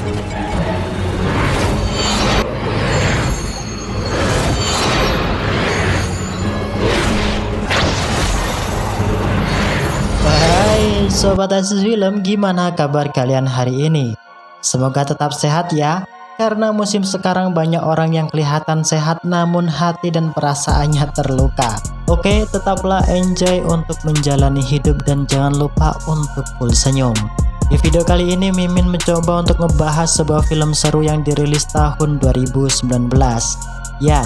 Hai Sobat Asis Film, gimana kabar kalian hari ini? Semoga tetap sehat ya, karena musim sekarang banyak orang yang kelihatan sehat namun hati dan perasaannya terluka. Oke, tetaplah enjoy untuk menjalani hidup dan jangan lupa untuk full senyum. Di video kali ini Mimin mencoba untuk ngebahas sebuah film seru yang dirilis tahun 2019. Ya,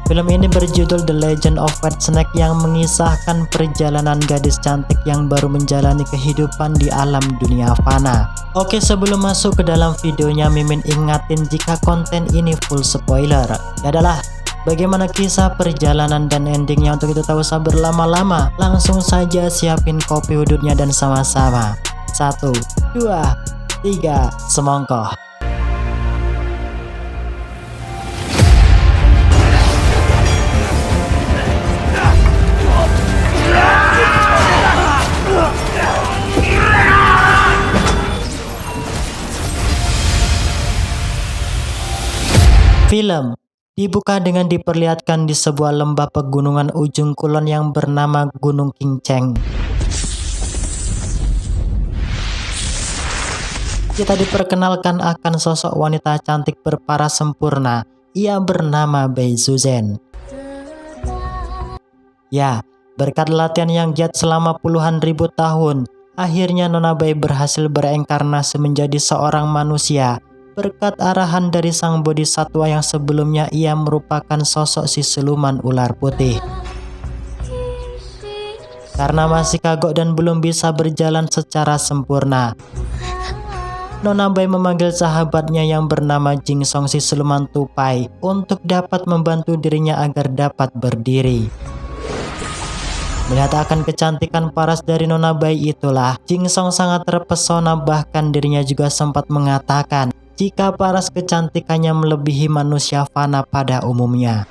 film ini berjudul The Legend of White Snake yang mengisahkan perjalanan gadis cantik yang baru menjalani kehidupan di alam dunia fana. Oke, sebelum masuk ke dalam videonya, Mimin ingatin jika konten ini full spoiler. Ya adalah, bagaimana kisah perjalanan dan endingnya? Untuk itu tak usah berlama-lama, langsung saja siapin kopi udutnya dan sama-sama 1, 2, 3, semongkoh. Film dibuka dengan diperlihatkan di sebuah lembah pegunungan ujung kulon yang bernama Gunung Kinceng. Kita diperkenalkan akan sosok wanita cantik berparas sempurna. Ia bernama Bai Zuzhen. Ya, berkat latihan yang giat selama puluhan ribu tahun, akhirnya Nona Bai berhasil bereinkarnasi menjadi seorang manusia. Berkat arahan dari sang bodhisatwa yang sebelumnya ia merupakan sosok si siluman ular putih. Karena masih kagok dan belum bisa berjalan secara sempurna, Nona Bai memanggil sahabatnya yang bernama Jingsong si siluman tupai untuk dapat membantu dirinya agar dapat berdiri. Melihat akan kecantikan paras dari Nona Bai itulah, Jingsong sangat terpesona, bahkan dirinya juga sempat mengatakan jika paras kecantikannya melebihi manusia fana pada umumnya.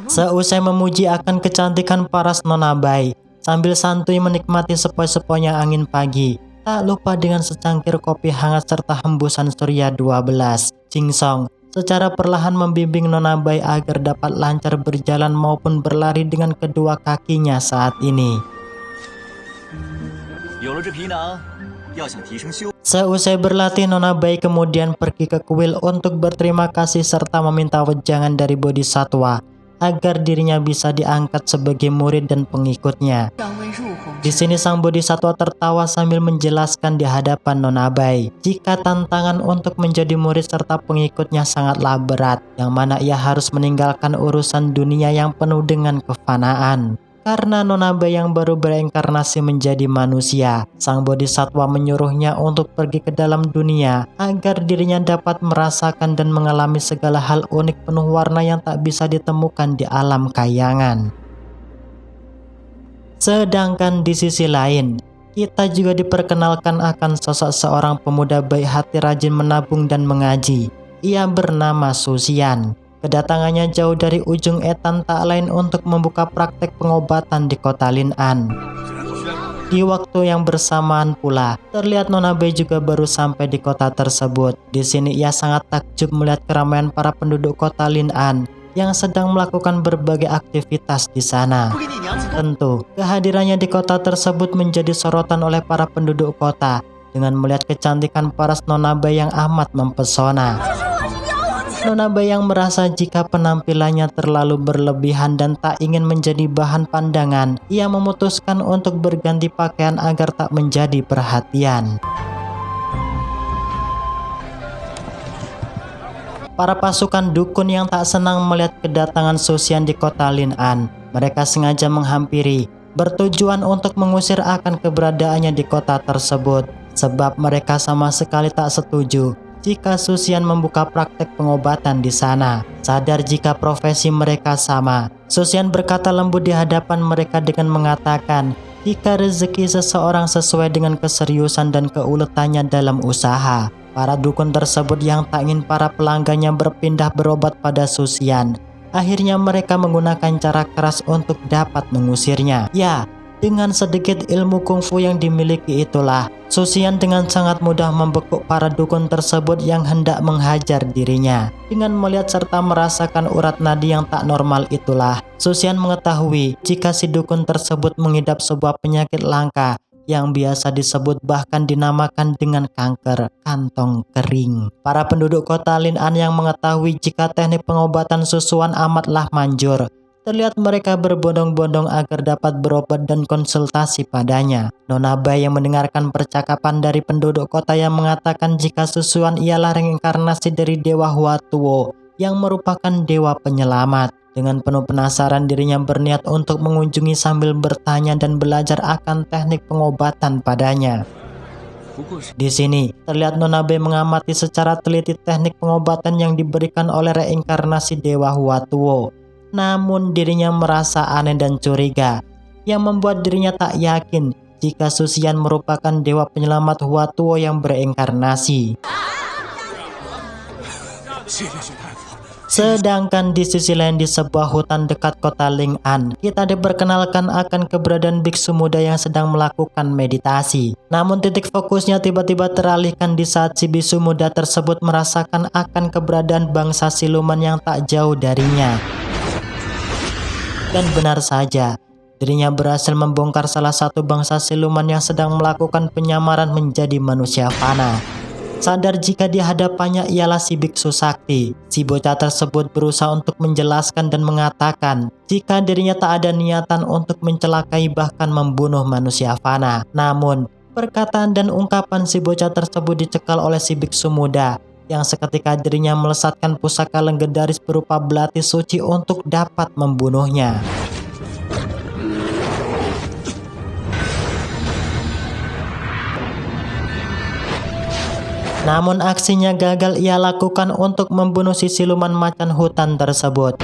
Seusai memuji akan kecantikan paras Nona Bai, sambil santuy menikmati sepoi-sepoinya angin pagi, tak lupa dengan secangkir kopi hangat serta hembusan surya 12, Jingsong secara perlahan membimbing Nona Bai agar dapat lancar berjalan maupun berlari dengan kedua kakinya saat ini. Seusai berlatih, Nona Bai kemudian pergi ke kuil untuk berterima kasih serta meminta wejangan dari bodhisatwa agar dirinya bisa diangkat sebagai murid dan pengikutnya. Di sini sang bodhisatwa tertawa sambil menjelaskan di hadapan Nona Bai jika tantangan untuk menjadi murid serta pengikutnya sangatlah berat, yang mana ia harus meninggalkan urusan dunia yang penuh dengan kefanaan. Karena Nona Bai yang baru bereinkarnasi menjadi manusia, sang bodhisatwa menyuruhnya untuk pergi ke dalam dunia agar dirinya dapat merasakan dan mengalami segala hal unik penuh warna yang tak bisa ditemukan di alam kayangan. Sedangkan di sisi lain, kita juga diperkenalkan akan sosok seorang pemuda baik hati rajin menabung dan mengaji. Ia bernama Susian. Kedatangannya jauh dari ujung etan tak lain untuk membuka praktek pengobatan di kota Lin'an. Di waktu yang bersamaan pula, terlihat Nona Bai juga baru sampai di kota tersebut. Di sini ia sangat takjub melihat keramaian para penduduk kota Lin'an yang sedang melakukan berbagai aktivitas di sana. Tentu, kehadirannya di kota tersebut menjadi sorotan oleh para penduduk kota dengan melihat kecantikan paras Nona Bai yang amat mempesona. Nona Bai yang merasa jika penampilannya terlalu berlebihan dan tak ingin menjadi bahan pandangan, ia memutuskan untuk berganti pakaian agar tak menjadi perhatian. Para pasukan dukun yang tak senang melihat kedatangan Susian di kota Lin'an, mereka sengaja menghampiri, bertujuan untuk mengusir akan keberadaannya di kota tersebut, sebab mereka sama sekali tak setuju jika Susian membuka praktek pengobatan di sana. Sadar jika profesi mereka sama, Susian berkata lembut di hadapan mereka dengan mengatakan jika rezeki seseorang sesuai dengan keseriusan dan keuletannya dalam usaha. Para dukun tersebut yang tak ingin para pelanggannya berpindah berobat pada Susian, akhirnya mereka menggunakan cara keras untuk dapat mengusirnya. Ya, Dengan sedikit ilmu kungfu yang dimiliki itulah, Susian dengan sangat mudah membekuk para dukun tersebut yang hendak menghajar dirinya. Dengan melihat serta merasakan urat nadi yang tak normal itulah, Susian mengetahui jika si dukun tersebut mengidap sebuah penyakit langka yang biasa disebut bahkan dinamakan dengan kanker kantong kering. Para penduduk kota Lin'an yang mengetahui jika teknik pengobatan Susuan amatlah manjur, terlihat mereka berbondong-bondong agar dapat berobat dan konsultasi padanya. Nona Bai yang mendengarkan percakapan dari penduduk kota yang mengatakan jika Susuan ialah reinkarnasi dari Dewa Huatuo yang merupakan dewa penyelamat. Dengan penuh penasaran dirinya berniat untuk mengunjungi sambil bertanya dan belajar akan teknik pengobatan padanya. Di sini terlihat Nona Bai mengamati secara teliti teknik pengobatan yang diberikan oleh reinkarnasi Dewa Huatuo. Namun dirinya merasa aneh dan curiga, yang membuat dirinya tak yakin jika Susian merupakan dewa penyelamat Huatuo yang bereinkarnasi. Sedangkan di sisi lain di sebuah hutan dekat kota Lin'an, kita diperkenalkan akan keberadaan biksu muda yang sedang melakukan meditasi. Namun titik fokusnya tiba-tiba teralihkan di saat si biksu muda tersebut merasakan akan keberadaan bangsa siluman yang tak jauh darinya. Dan benar saja, dirinya berhasil membongkar salah satu bangsa siluman yang sedang melakukan penyamaran menjadi manusia fana. Sadar jika di hadapannya ialah si biksu sakti, si bocah tersebut berusaha untuk menjelaskan dan mengatakan jika dirinya tak ada niatan untuk mencelakai bahkan membunuh manusia fana. Namun, perkataan dan ungkapan si bocah tersebut dicekal oleh si biksu muda, yang seketika dirinya melesatkan pusaka legendaris berupa belati suci untuk dapat membunuhnya. Namun aksinya gagal ia lakukan untuk membunuh si siluman macan hutan tersebut,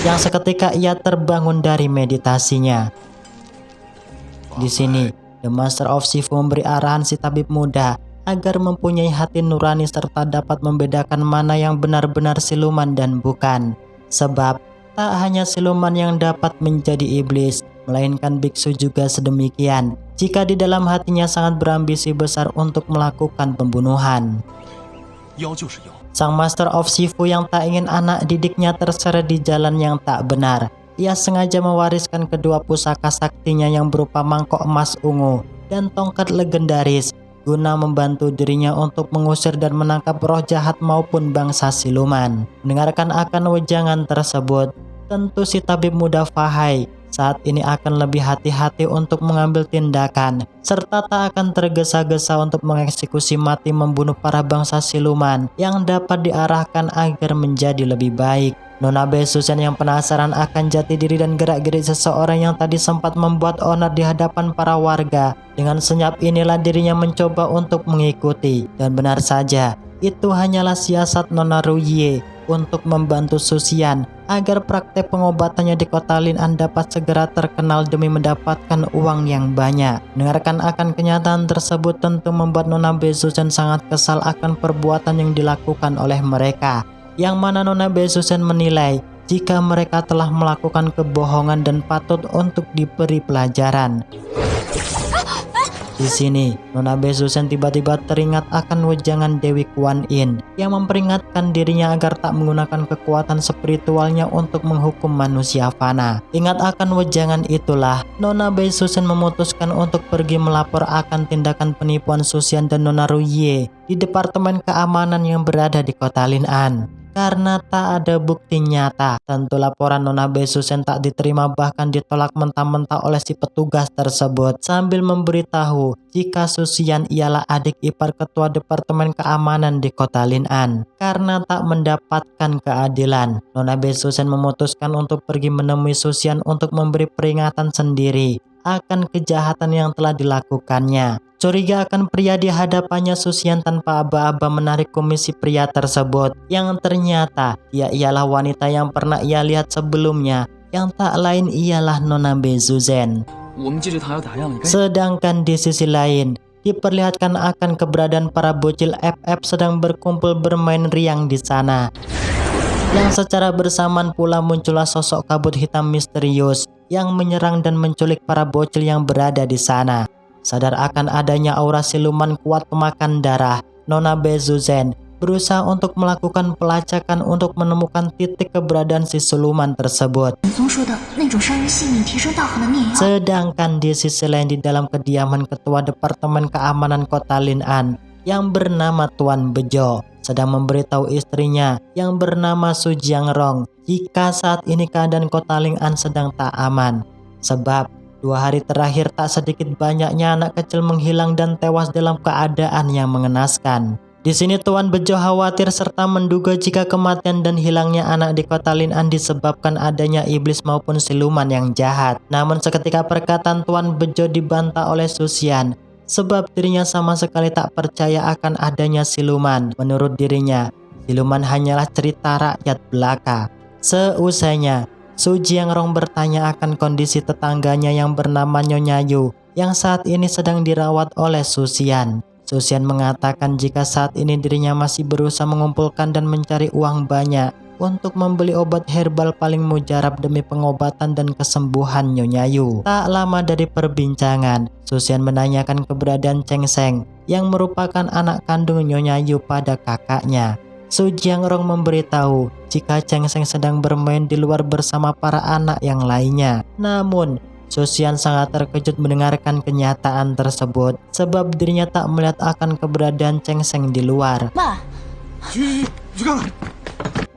yang seketika ia terbangun dari meditasinya. Di sini, The Master of Shifu memberi arahan si tabib muda agar mempunyai hati nurani serta dapat membedakan mana yang benar-benar siluman dan bukan. Sebab tak hanya siluman yang dapat menjadi iblis, melainkan biksu juga sedemikian jika di dalam hatinya sangat berambisi besar untuk melakukan pembunuhan. Sang Master of Shifu yang tak ingin anak didiknya terseret di jalan yang tak benar, ia sengaja mewariskan kedua pusaka saktinya yang berupa mangkok emas ungu dan tongkat legendaris guna membantu dirinya untuk mengusir dan menangkap roh jahat maupun bangsa siluman. Mendengarkan akan wejangan tersebut, tentu si tabib muda Fahai saat ini akan lebih hati-hati untuk mengambil tindakan, serta tak akan tergesa-gesa untuk mengeksekusi mati membunuh para bangsa siluman yang dapat diarahkan agar menjadi lebih baik. Nona Bai Susian yang penasaran akan jati diri dan gerak-gerik seseorang yang tadi sempat membuat onar di hadapan para warga, dengan senyap inilah dirinya mencoba untuk mengikuti. Dan benar saja, itu hanyalah siasat Nona Ruye untuk membantu Susian agar praktek pengobatannya di kota Lin'an dapat segera terkenal demi mendapatkan uang yang banyak. Mendengarkan akan kenyataan tersebut tentu membuat Nona Bai Susian sangat kesal akan perbuatan yang dilakukan oleh mereka, yang mana Nona Bai Susian menilai jika mereka telah melakukan kebohongan dan patut untuk diberi pelajaran. Di sini, Nona Bai Susian tiba-tiba teringat akan wejangan Dewi Kuan Yin yang memperingatkan dirinya agar tak menggunakan kekuatan spiritualnya untuk menghukum manusia fana. Ingat akan wejangan itulah, Nona Bai Susian memutuskan untuk pergi melapor akan tindakan penipuan Susian dan Nona Ruye di Departemen Keamanan yang berada di kota Lin'an. Karena tak ada bukti nyata, tentu laporan Nona Bai Susian tak diterima bahkan ditolak mentah-mentah oleh si petugas tersebut sambil memberitahu jika Susian ialah adik ipar ketua Departemen Keamanan di kota Lin'an. Karena tak mendapatkan keadilan, Nona Bai Susian memutuskan untuk pergi menemui Susian untuk memberi peringatan sendiri akan kejahatan yang telah dilakukannya. Curiga akan pria di hadapannya, Susian tanpa aba-aba menarik komisi pria tersebut, yang ternyata ia ialah wanita yang pernah ia lihat sebelumnya, yang tak lain ialah Nona Bai Susian. Sedangkan di sisi lain, diperlihatkan akan keberadaan para bocil FF sedang berkumpul bermain riang di sana. Yang secara bersamaan pula muncullah sosok kabut hitam misterius yang menyerang dan menculik para bocil yang berada di sana. Sadar akan adanya aura siluman kuat pemakan darah, Nona Bezuzen berusaha untuk melakukan pelacakan untuk menemukan titik keberadaan si siluman tersebut. Sedangkan di sisi lain di dalam kediaman Ketua Departemen Keamanan Kota Lin'an yang bernama Tuan Bejo sedang memberitahu istrinya yang bernama Su Jiangrong jika saat ini keadaan Kota Lin'an sedang tak aman. Sebab 2 hari terakhir tak sedikit banyaknya anak kecil menghilang dan tewas dalam keadaan yang mengenaskan. Di sini Tuan Bejo khawatir serta menduga jika kematian dan hilangnya anak di Kota Lin'an disebabkan adanya iblis maupun siluman yang jahat. Namun seketika perkataan Tuan Bejo dibantah oleh Susian, sebab dirinya sama sekali tak percaya akan adanya siluman. Menurut dirinya, siluman hanyalah cerita rakyat belaka. Seusainya, Su Jiangrong bertanya akan kondisi tetangganya yang bernama Nyonya Yu yang saat ini sedang dirawat oleh Susian. Susian mengatakan jika saat ini dirinya masih berusaha mengumpulkan dan mencari uang banyak untuk membeli obat herbal paling mujarab demi pengobatan dan kesembuhan Nyonya Yu. Tak lama dari perbincangan, Susian menanyakan keberadaan Cheng Sheng yang merupakan anak kandung Nyonya Yu pada kakaknya. Su Jiangrong memberitahu jika Cheng Sheng sedang bermain di luar bersama para anak yang lainnya. Namun, Susian sangat terkejut mendengarkan kenyataan tersebut sebab dirinya tak melihat akan keberadaan Cheng Sheng di luar.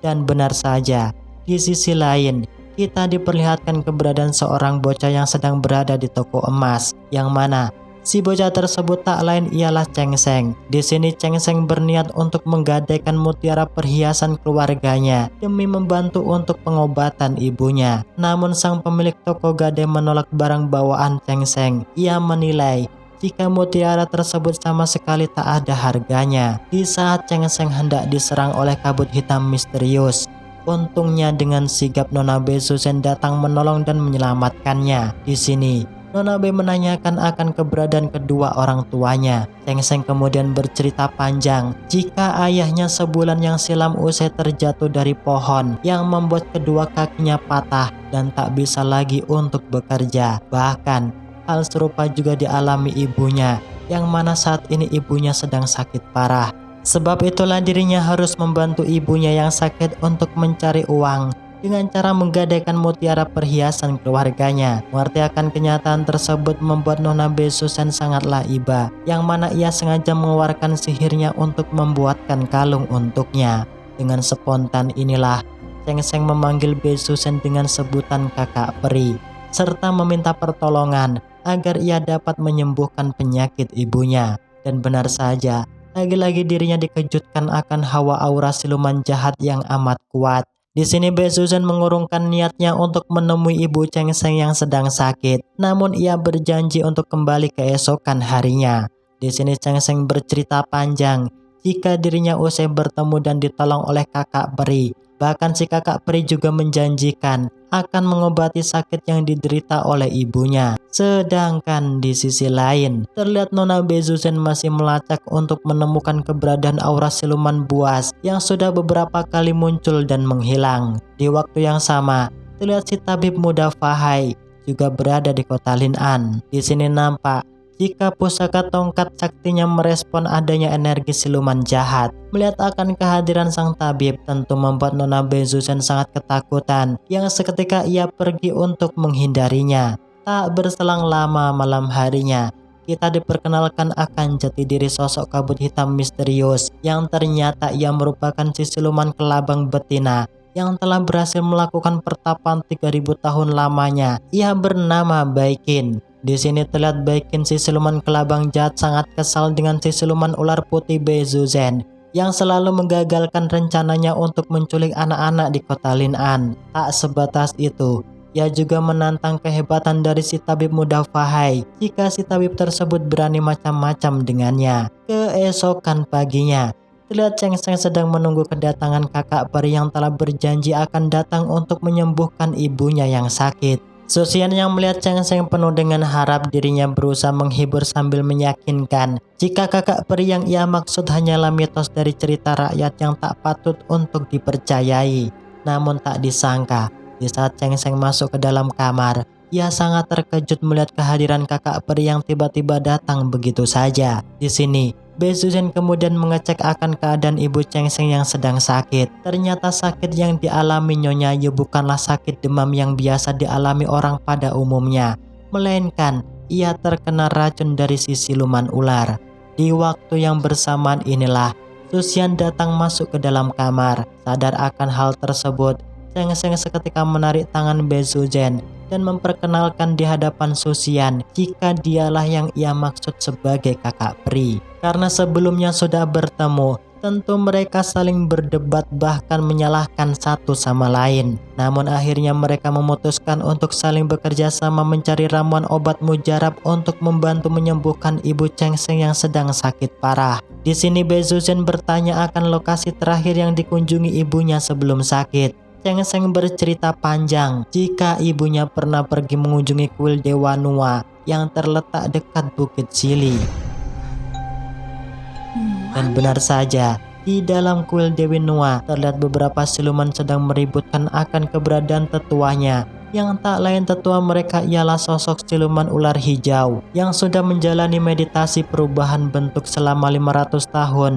Dan benar saja, di sisi lain, kita diperlihatkan keberadaan seorang bocah yang sedang berada di toko emas, yang mana si bocah tersebut tak lain ialah Cheng Sheng. Di sini Cheng Sheng berniat untuk menggadaikan mutiara perhiasan keluarganya demi membantu untuk pengobatan ibunya. Namun sang pemilik toko gadai menolak barang bawaan Cheng Sheng. Ia menilai jika mutiara tersebut sama sekali tak ada harganya. Di saat Cheng Sheng hendak diserang oleh kabut hitam misterius, untungnya dengan sigap Nona Bezuzen datang menolong dan menyelamatkannya. Di sini Nona Be menanyakan akan keberadaan kedua orang tuanya. Cheng Sheng kemudian bercerita panjang jika ayahnya sebulan yang silam usai terjatuh dari pohon yang membuat kedua kakinya patah dan tak bisa lagi untuk bekerja. Bahkan hal serupa juga dialami ibunya, yang mana saat ini ibunya sedang sakit parah. Sebab itulah dirinya harus membantu ibunya yang sakit untuk mencari uang dengan cara menggadaikan mutiara perhiasan keluarganya. Mengerti akan kenyataan tersebut membuat Nona Bezuzen sangatlah iba, yang mana ia sengaja mengeluarkan sihirnya untuk membuatkan kalung untuknya. Dengan spontan inilah Cheng Sheng memanggil Bezuzen dengan sebutan kakak peri, serta meminta pertolongan agar ia dapat menyembuhkan penyakit ibunya. Dan benar saja, lagi-lagi dirinya dikejutkan akan hawa aura siluman jahat yang amat kuat. Di sini Bezuzen mengurungkan niatnya untuk menemui ibu Cheng Sheng yang sedang sakit, namun ia berjanji untuk kembali keesokan harinya. Di sini Cheng Sheng bercerita panjang jika dirinya usai bertemu dan ditolong oleh kakak peri. Bahkan si kakak peri juga menjanjikan akan mengobati sakit yang diderita oleh ibunya. Sedangkan di sisi lain, terlihat Nona Bezuzen masih melacak untuk menemukan keberadaan aura siluman buas yang sudah beberapa kali muncul dan menghilang. Di waktu yang sama, terlihat si tabib muda Fahai juga berada di Kota Lin'an. Di sini nampak jika pusaka tongkat saktinya merespon adanya energi siluman jahat. Melihat akan kehadiran sang tabib tentu membuat Nona Bezuzen sangat ketakutan, yang seketika ia pergi untuk menghindarinya. Tak berselang lama malam harinya, kita diperkenalkan akan jati diri sosok kabut hitam misterius yang ternyata ia merupakan si siluman kelabang betina yang telah berhasil melakukan pertapaan 3000 tahun lamanya. Ia bernama Baikin. Di sini terlihat Baikin si siluman kelabang jahat sangat kesal dengan si siluman ular putih Bezuzen yang selalu menggagalkan rencananya untuk menculik anak-anak di Kota Lin'an. Tak sebatas itu, ia juga menantang kehebatan dari si tabib muda Fahai jika si tabib tersebut berani macam-macam dengannya. Keesokan paginya, terlihat Cheng Sheng sedang menunggu kedatangan kakak peri yang telah berjanji akan datang untuk menyembuhkan ibunya yang sakit. Susian yang melihat Cheng Sheng penuh dengan harap dirinya berusaha menghibur sambil meyakinkan jika kakak peri yang ia maksud hanyalah mitos dari cerita rakyat yang tak patut untuk dipercayai. Namun tak disangka, di saat Cheng Sheng masuk ke dalam kamar, ia sangat terkejut melihat kehadiran kakak peri yang tiba-tiba datang begitu saja. Di sini, Bezuzen kemudian mengecek akan keadaan ibu Chengseng yang sedang sakit. Ternyata sakit yang dialami Nyonya Yu bukanlah sakit demam yang biasa dialami orang pada umumnya, melainkan ia terkena racun dari si siluman ular. Di waktu yang bersamaan inilah Su Xian datang masuk ke dalam kamar. Sadar akan hal tersebut, Chengseng seketika menarik tangan Bezuzen dan memperkenalkan di hadapan Su Xian jika dialah yang ia maksud sebagai kakak peri. Karena sebelumnya sudah bertemu, tentu mereka saling berdebat bahkan menyalahkan satu sama lain. Namun akhirnya mereka memutuskan untuk saling bekerja sama mencari ramuan obat mujarab untuk membantu menyembuhkan ibu Chengseng yang sedang sakit parah. Di sini Bezuzen bertanya akan lokasi terakhir yang dikunjungi ibunya sebelum sakit. Chengseng bercerita panjang jika ibunya pernah pergi mengunjungi kuil Dewa Nua yang terletak dekat Bukit Sili. Dan benar saja, di dalam kuil Dewi Nua terlihat beberapa siluman sedang meributkan akan keberadaan tetuanya. Yang tak lain tetua mereka ialah sosok siluman ular hijau yang sudah menjalani meditasi perubahan bentuk selama 500 tahun.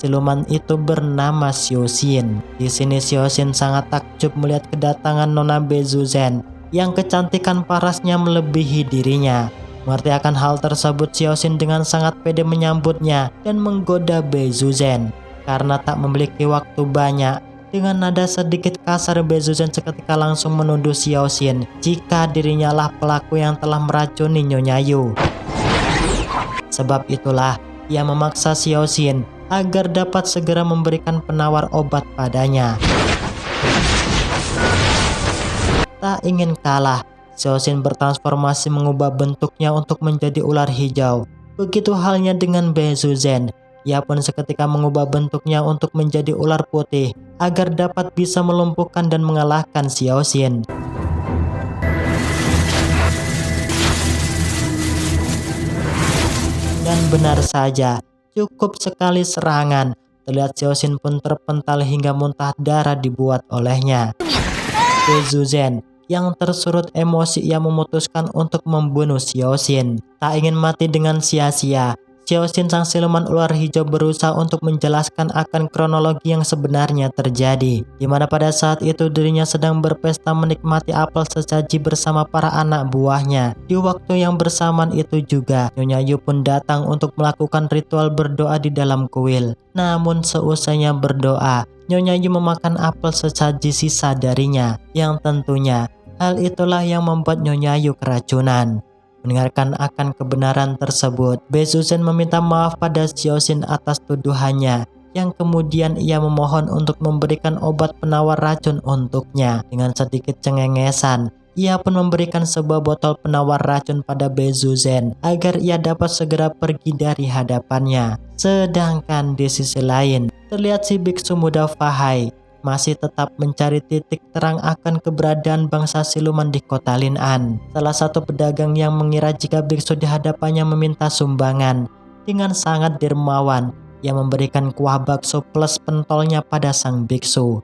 Siluman itu bernama Xiaoxin. Di sini Xiaoxin sangat takjub melihat kedatangan Nona Bezuzen yang kecantikan parasnya melebihi dirinya. Mengerti akan hal tersebut, Xiaoxin dengan sangat pede menyambutnya dan menggoda Bezuzen. Karena tak memiliki waktu banyak, dengan nada sedikit kasar Bezuzen seketika langsung menuduh Xiaoxin jika dirinya lah pelaku yang telah meracuni Nyonya Yu. Sebab itulah ia memaksa Xiaoxin agar dapat segera memberikan penawar obat padanya. Tak ingin kalah, Xiaoxin bertransformasi mengubah bentuknya untuk menjadi ular hijau. Begitu halnya dengan Bezuzen, ia pun seketika mengubah bentuknya untuk menjadi ular putih agar dapat bisa melumpuhkan dan mengalahkan Xiaoxin. Dan benar saja, cukup sekali serangan, terlihat Xiaoxin pun terpental hingga muntah darah dibuat olehnya. Bezuzen yang tersurut emosi, ia memutuskan untuk membunuh Xiaoxin. Tak ingin mati dengan sia-sia, Xiaoxin sang siluman ular hijau berusaha untuk menjelaskan akan kronologi yang sebenarnya terjadi, di mana pada saat itu dirinya sedang berpesta menikmati apel sesaji bersama para anak buahnya. Di waktu yang bersamaan itu juga, Nyonya Yu pun datang untuk melakukan ritual berdoa di dalam kuil. Namun seusainya berdoa, Nyonya Yu memakan apel sesaji sisa darinya, yang tentunya hal itulah yang membuat Nyonya Yu keracunan. Mendengarkan akan kebenaran tersebut, Bezuzen meminta maaf pada Xiaoxin atas tuduhannya, yang kemudian ia memohon untuk memberikan obat penawar racun untuknya. Dengan sedikit cengengesan, ia pun memberikan sebuah botol penawar racun pada Bezuzen agar ia dapat segera pergi dari hadapannya. Sedangkan di sisi lain, terlihat si biksu muda Fahai masih tetap mencari titik terang akan keberadaan bangsa siluman di kota Lin'an. Salah satu pedagang yang mengira jika biksu di hadapannya meminta sumbangan, dengan sangat dermawan ia memberikan kuah bakso plus pentolnya pada sang biksu.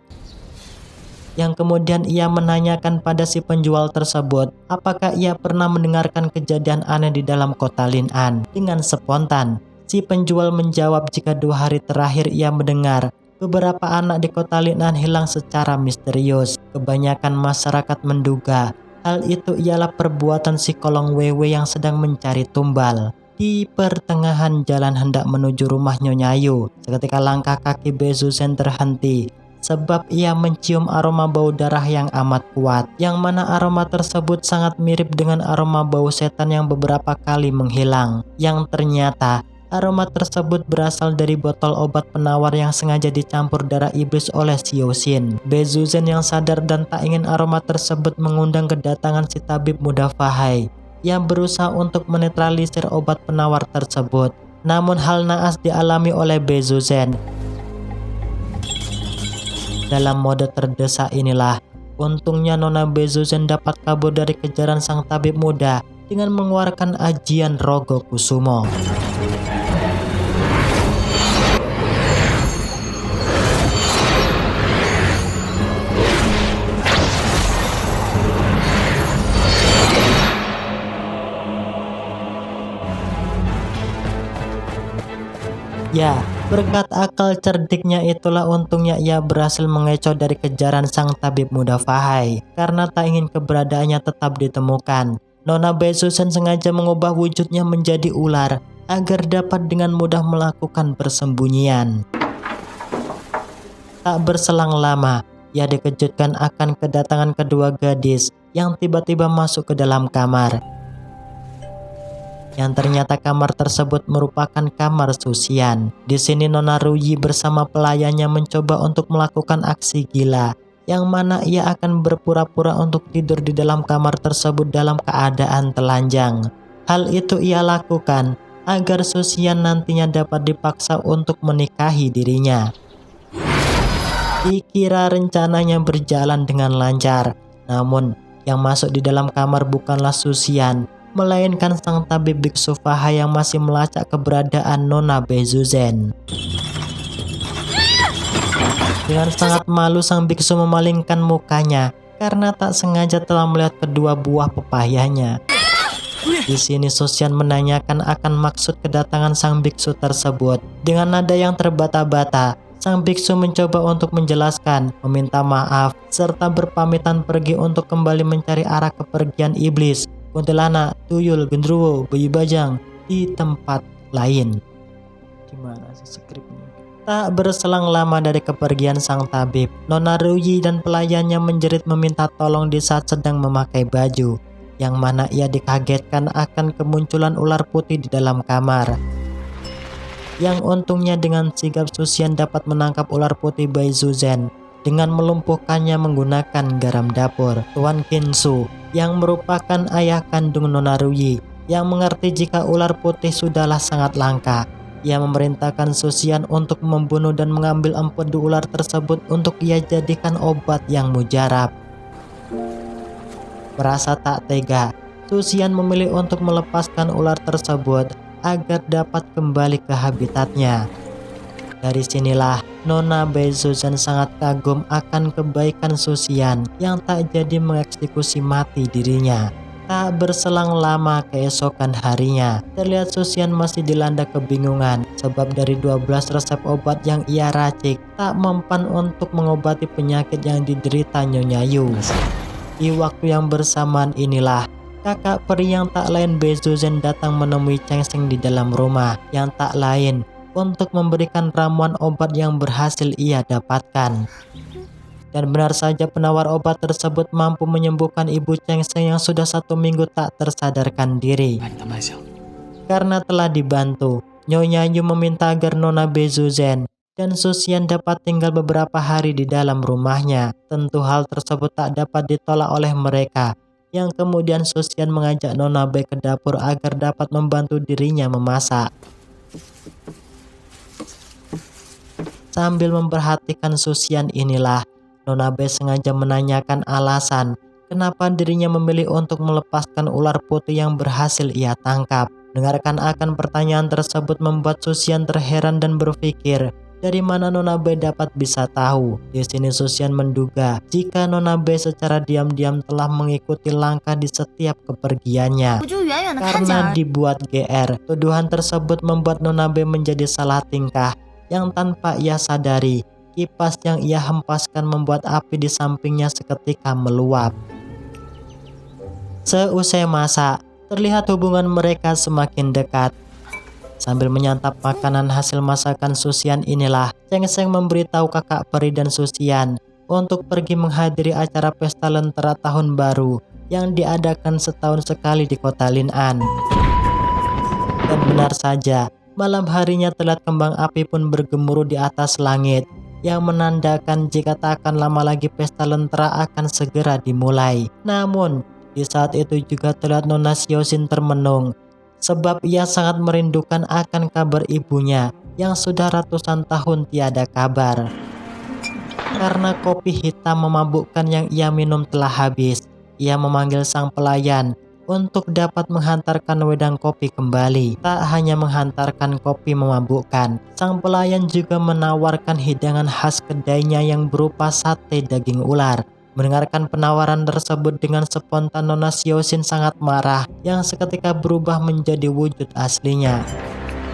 Yang kemudian ia menanyakan pada si penjual tersebut apakah ia pernah mendengarkan kejadian aneh di dalam kota Lin'an. Dengan spontan, si penjual menjawab jika 2 hari terakhir ia mendengar beberapa anak di kota Lin'an hilang secara misterius. Kebanyakan masyarakat menduga hal itu ialah perbuatan si kolong wewe yang sedang mencari tumbal. Di pertengahan jalan hendak menuju rumah Nyonya Yu, seketika langkah kaki Bezuzen terhenti sebab ia mencium aroma bau darah yang amat kuat, yang mana aroma tersebut sangat mirip dengan aroma bau setan yang beberapa kali menghilang, yang ternyata aroma tersebut berasal dari botol obat penawar yang sengaja dicampur darah iblis oleh Xiaoxin. Bezuzen yang sadar dan tak ingin aroma tersebut mengundang kedatangan si tabib muda Fahai yang berusaha untuk menetralisir obat penawar tersebut. Namun hal naas dialami oleh Bezuzen. Dalam mode terdesak inilah, untungnya Nona Bezuzen dapat kabur dari kejaran sang tabib muda dengan mengeluarkan ajian Rogo Kusumo. Ya, berkat akal cerdiknya itulah untungnya ia berhasil mengecoh dari kejaran sang tabib muda Fahai. Karena tak ingin keberadaannya tetap ditemukan, Nona Bezuzen sengaja mengubah wujudnya menjadi ular agar dapat dengan mudah melakukan persembunyian. Tak berselang lama, ia dikejutkan akan kedatangan kedua gadis yang tiba-tiba masuk ke dalam kamar. Yang ternyata kamar tersebut merupakan kamar Susian. Di sini Nona Ruyi bersama pelayannya mencoba untuk melakukan aksi gila, yang mana ia akan berpura-pura untuk tidur di dalam kamar tersebut dalam keadaan telanjang. Hal itu ia lakukan agar Susian nantinya dapat dipaksa untuk menikahi dirinya. Dikira rencananya berjalan dengan lancar, namun yang masuk di dalam kamar bukanlah Susian, melainkan sang tabib biksu Fahai yang masih melacak keberadaan Nona Bezuzen. Dengan sangat malu sang biksu memalingkan mukanya karena tak sengaja telah melihat kedua buah pepayanya. Di sini Susian menanyakan akan maksud kedatangan sang biksu tersebut. Dengan nada yang terbata-bata, sang biksu mencoba untuk menjelaskan, meminta maaf, serta berpamitan pergi untuk kembali mencari arah kepergian iblis, kuntilanak, tuyul, genderuwo, bayi bajang di tempat lain. Gimana sih skripnya? Tak berselang lama dari kepergian sang tabib, Nona Ruyi dan pelayannya menjerit meminta tolong di saat sedang memakai baju, yang mana ia dikagetkan akan kemunculan ular putih di dalam kamar. Yang untungnya dengan sigap Susian dapat menangkap ular putih Bezuzen dengan melumpuhkannya menggunakan garam dapur. Tuan Kinsu yang merupakan ayah kandung Nona Ruyi yang mengerti jika ular putih sudahlah sangat langka. Ia memerintahkan Susian untuk membunuh dan mengambil empedu ular tersebut untuk ia jadikan obat yang mujarab. Merasa tak tega, Susian memilih untuk melepaskan ular tersebut agar dapat kembali ke habitatnya. Dari sinilah Nona Bezuzen sangat kagum akan kebaikan Susian yang tak jadi mengeksekusi mati dirinya. Tak berselang lama keesokan harinya, terlihat Susian masih dilanda kebingungan sebab dari 12 resep obat yang ia racik tak mempan untuk mengobati penyakit yang diderita Nyonya Yu. Di waktu yang bersamaan inilah kakak peri yang tak lain Bezuzen datang menemui Cheng Sheng di dalam rumah yang tak lain untuk memberikan ramuan obat yang berhasil ia dapatkan. Dan benar saja penawar obat tersebut mampu menyembuhkan ibu Cheng Sheng yang sudah 1 minggu tak tersadarkan diri. Karena telah dibantu, Nyonya Yu meminta agar Nona Bezuzen dan Susian dapat tinggal beberapa hari di dalam rumahnya. Tentu hal tersebut tak dapat ditolak oleh mereka, yang kemudian Susian mengajak Nona Be ke dapur agar dapat membantu dirinya memasak. Sambil memperhatikan Susian inilah, Nona Be sengaja menanyakan alasan kenapa dirinya memilih untuk melepaskan ular putih yang berhasil ia tangkap. Dengarkan akan pertanyaan tersebut membuat Susian terheran dan berpikir, dari mana Nona Be dapat bisa tahu? Di sini Susian menduga jika Nona Be secara diam-diam telah mengikuti langkah di setiap kepergiannya. Karena dibuat GR, tuduhan tersebut membuat Nona Be menjadi salah tingkah yang tanpa ia sadari. Kipas yang ia hempaskan membuat api di sampingnya seketika meluap. Seusai masak, terlihat hubungan mereka semakin dekat. Sambil menyantap makanan hasil masakan Susian inilah, Cheng Sheng memberitahu kakak peri dan Susian untuk pergi menghadiri acara pesta lentera tahun baru yang diadakan setahun sekali di kota Lin'an. Dan benar saja, malam harinya terlihat kembang api pun bergemuruh di atas langit, yang menandakan jika tak akan lama lagi pesta lentera akan segera dimulai. Namun, di saat itu juga terlihat Nona Xiaoxin termenung, sebab ia sangat merindukan akan kabar ibunya yang sudah ratusan tahun tiada kabar. Karena kopi hitam memabukkan yang ia minum telah habis, ia memanggil sang pelayan untuk dapat menghantarkan wedang kopi kembali. Tak hanya menghantarkan kopi memabukkan, sang pelayan juga menawarkan hidangan khas kedainya yang berupa sate daging ular. Mendengarkan penawaran tersebut dengan spontan Nona Xiaoxin sangat marah yang seketika berubah menjadi wujud aslinya.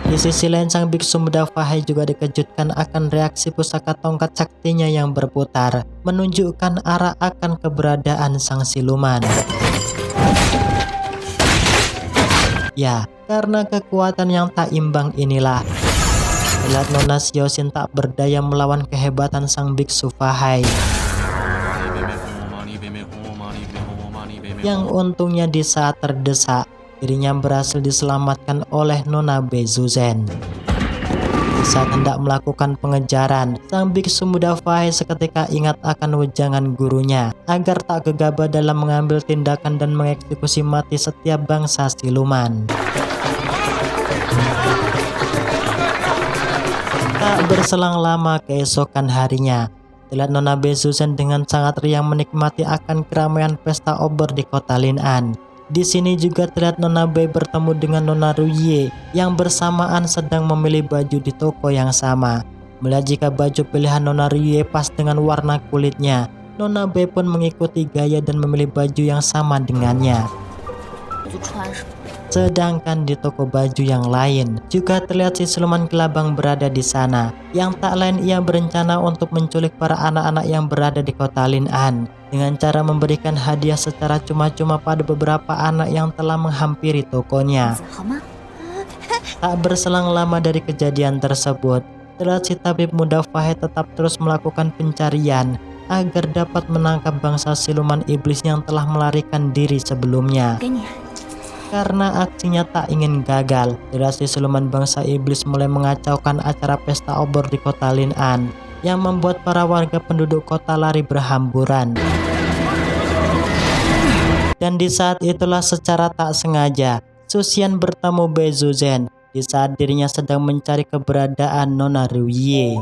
Di sisi lain, sang biksu muda Fahai juga dikejutkan akan reaksi pusaka tongkat saktinya yang berputar, menunjukkan arah akan keberadaan sang siluman. Ya, karena kekuatan yang tak imbang inilah, melihat Nona Xiaoxin tak berdaya melawan kehebatan sang biksu Fahai. Yang untungnya di saat terdesak, dirinya berhasil diselamatkan oleh Nona Beizuzhen. Di saat hendak melakukan pengejaran, sang biksu muda Fahai seketika ingat akan wejangan gurunya agar tak gegabah dalam mengambil tindakan dan mengeksekusi mati setiap bangsa siluman. Tak berselang lama keesokan harinya, terlihat Nona Beizuzhen dengan sangat riang menikmati akan keramaian pesta obor di kota Lin'an. Di sini juga terlihat Nona Bei bertemu dengan Nona Ruye yang bersamaan sedang memilih baju di toko yang sama. Melihat jika baju pilihan Nona Ruye pas dengan warna kulitnya, Nona Bei pun mengikuti gaya dan memilih baju yang sama dengannya. Sedangkan di toko baju yang lain juga terlihat si siluman kelabang berada di sana, yang tak lain ia berencana untuk menculik para anak-anak yang berada di kota Lin'an dengan cara memberikan hadiah secara cuma-cuma pada beberapa anak yang telah menghampiri tokonya. Tak berselang lama dari kejadian tersebut, terlihat si tabib muda Fahai tetap terus melakukan pencarian agar dapat menangkap bangsa siluman iblis yang telah melarikan diri sebelumnya. Karena aksinya tak ingin gagal, si siluman bangsa iblis mulai mengacaukan acara pesta obor di kota Lin'an yang membuat para warga penduduk kota lari berhamburan. Dan di saat itulah secara tak sengaja, Suxian bertemu Beizuzhen di saat dirinya sedang mencari keberadaan Nona Ruye.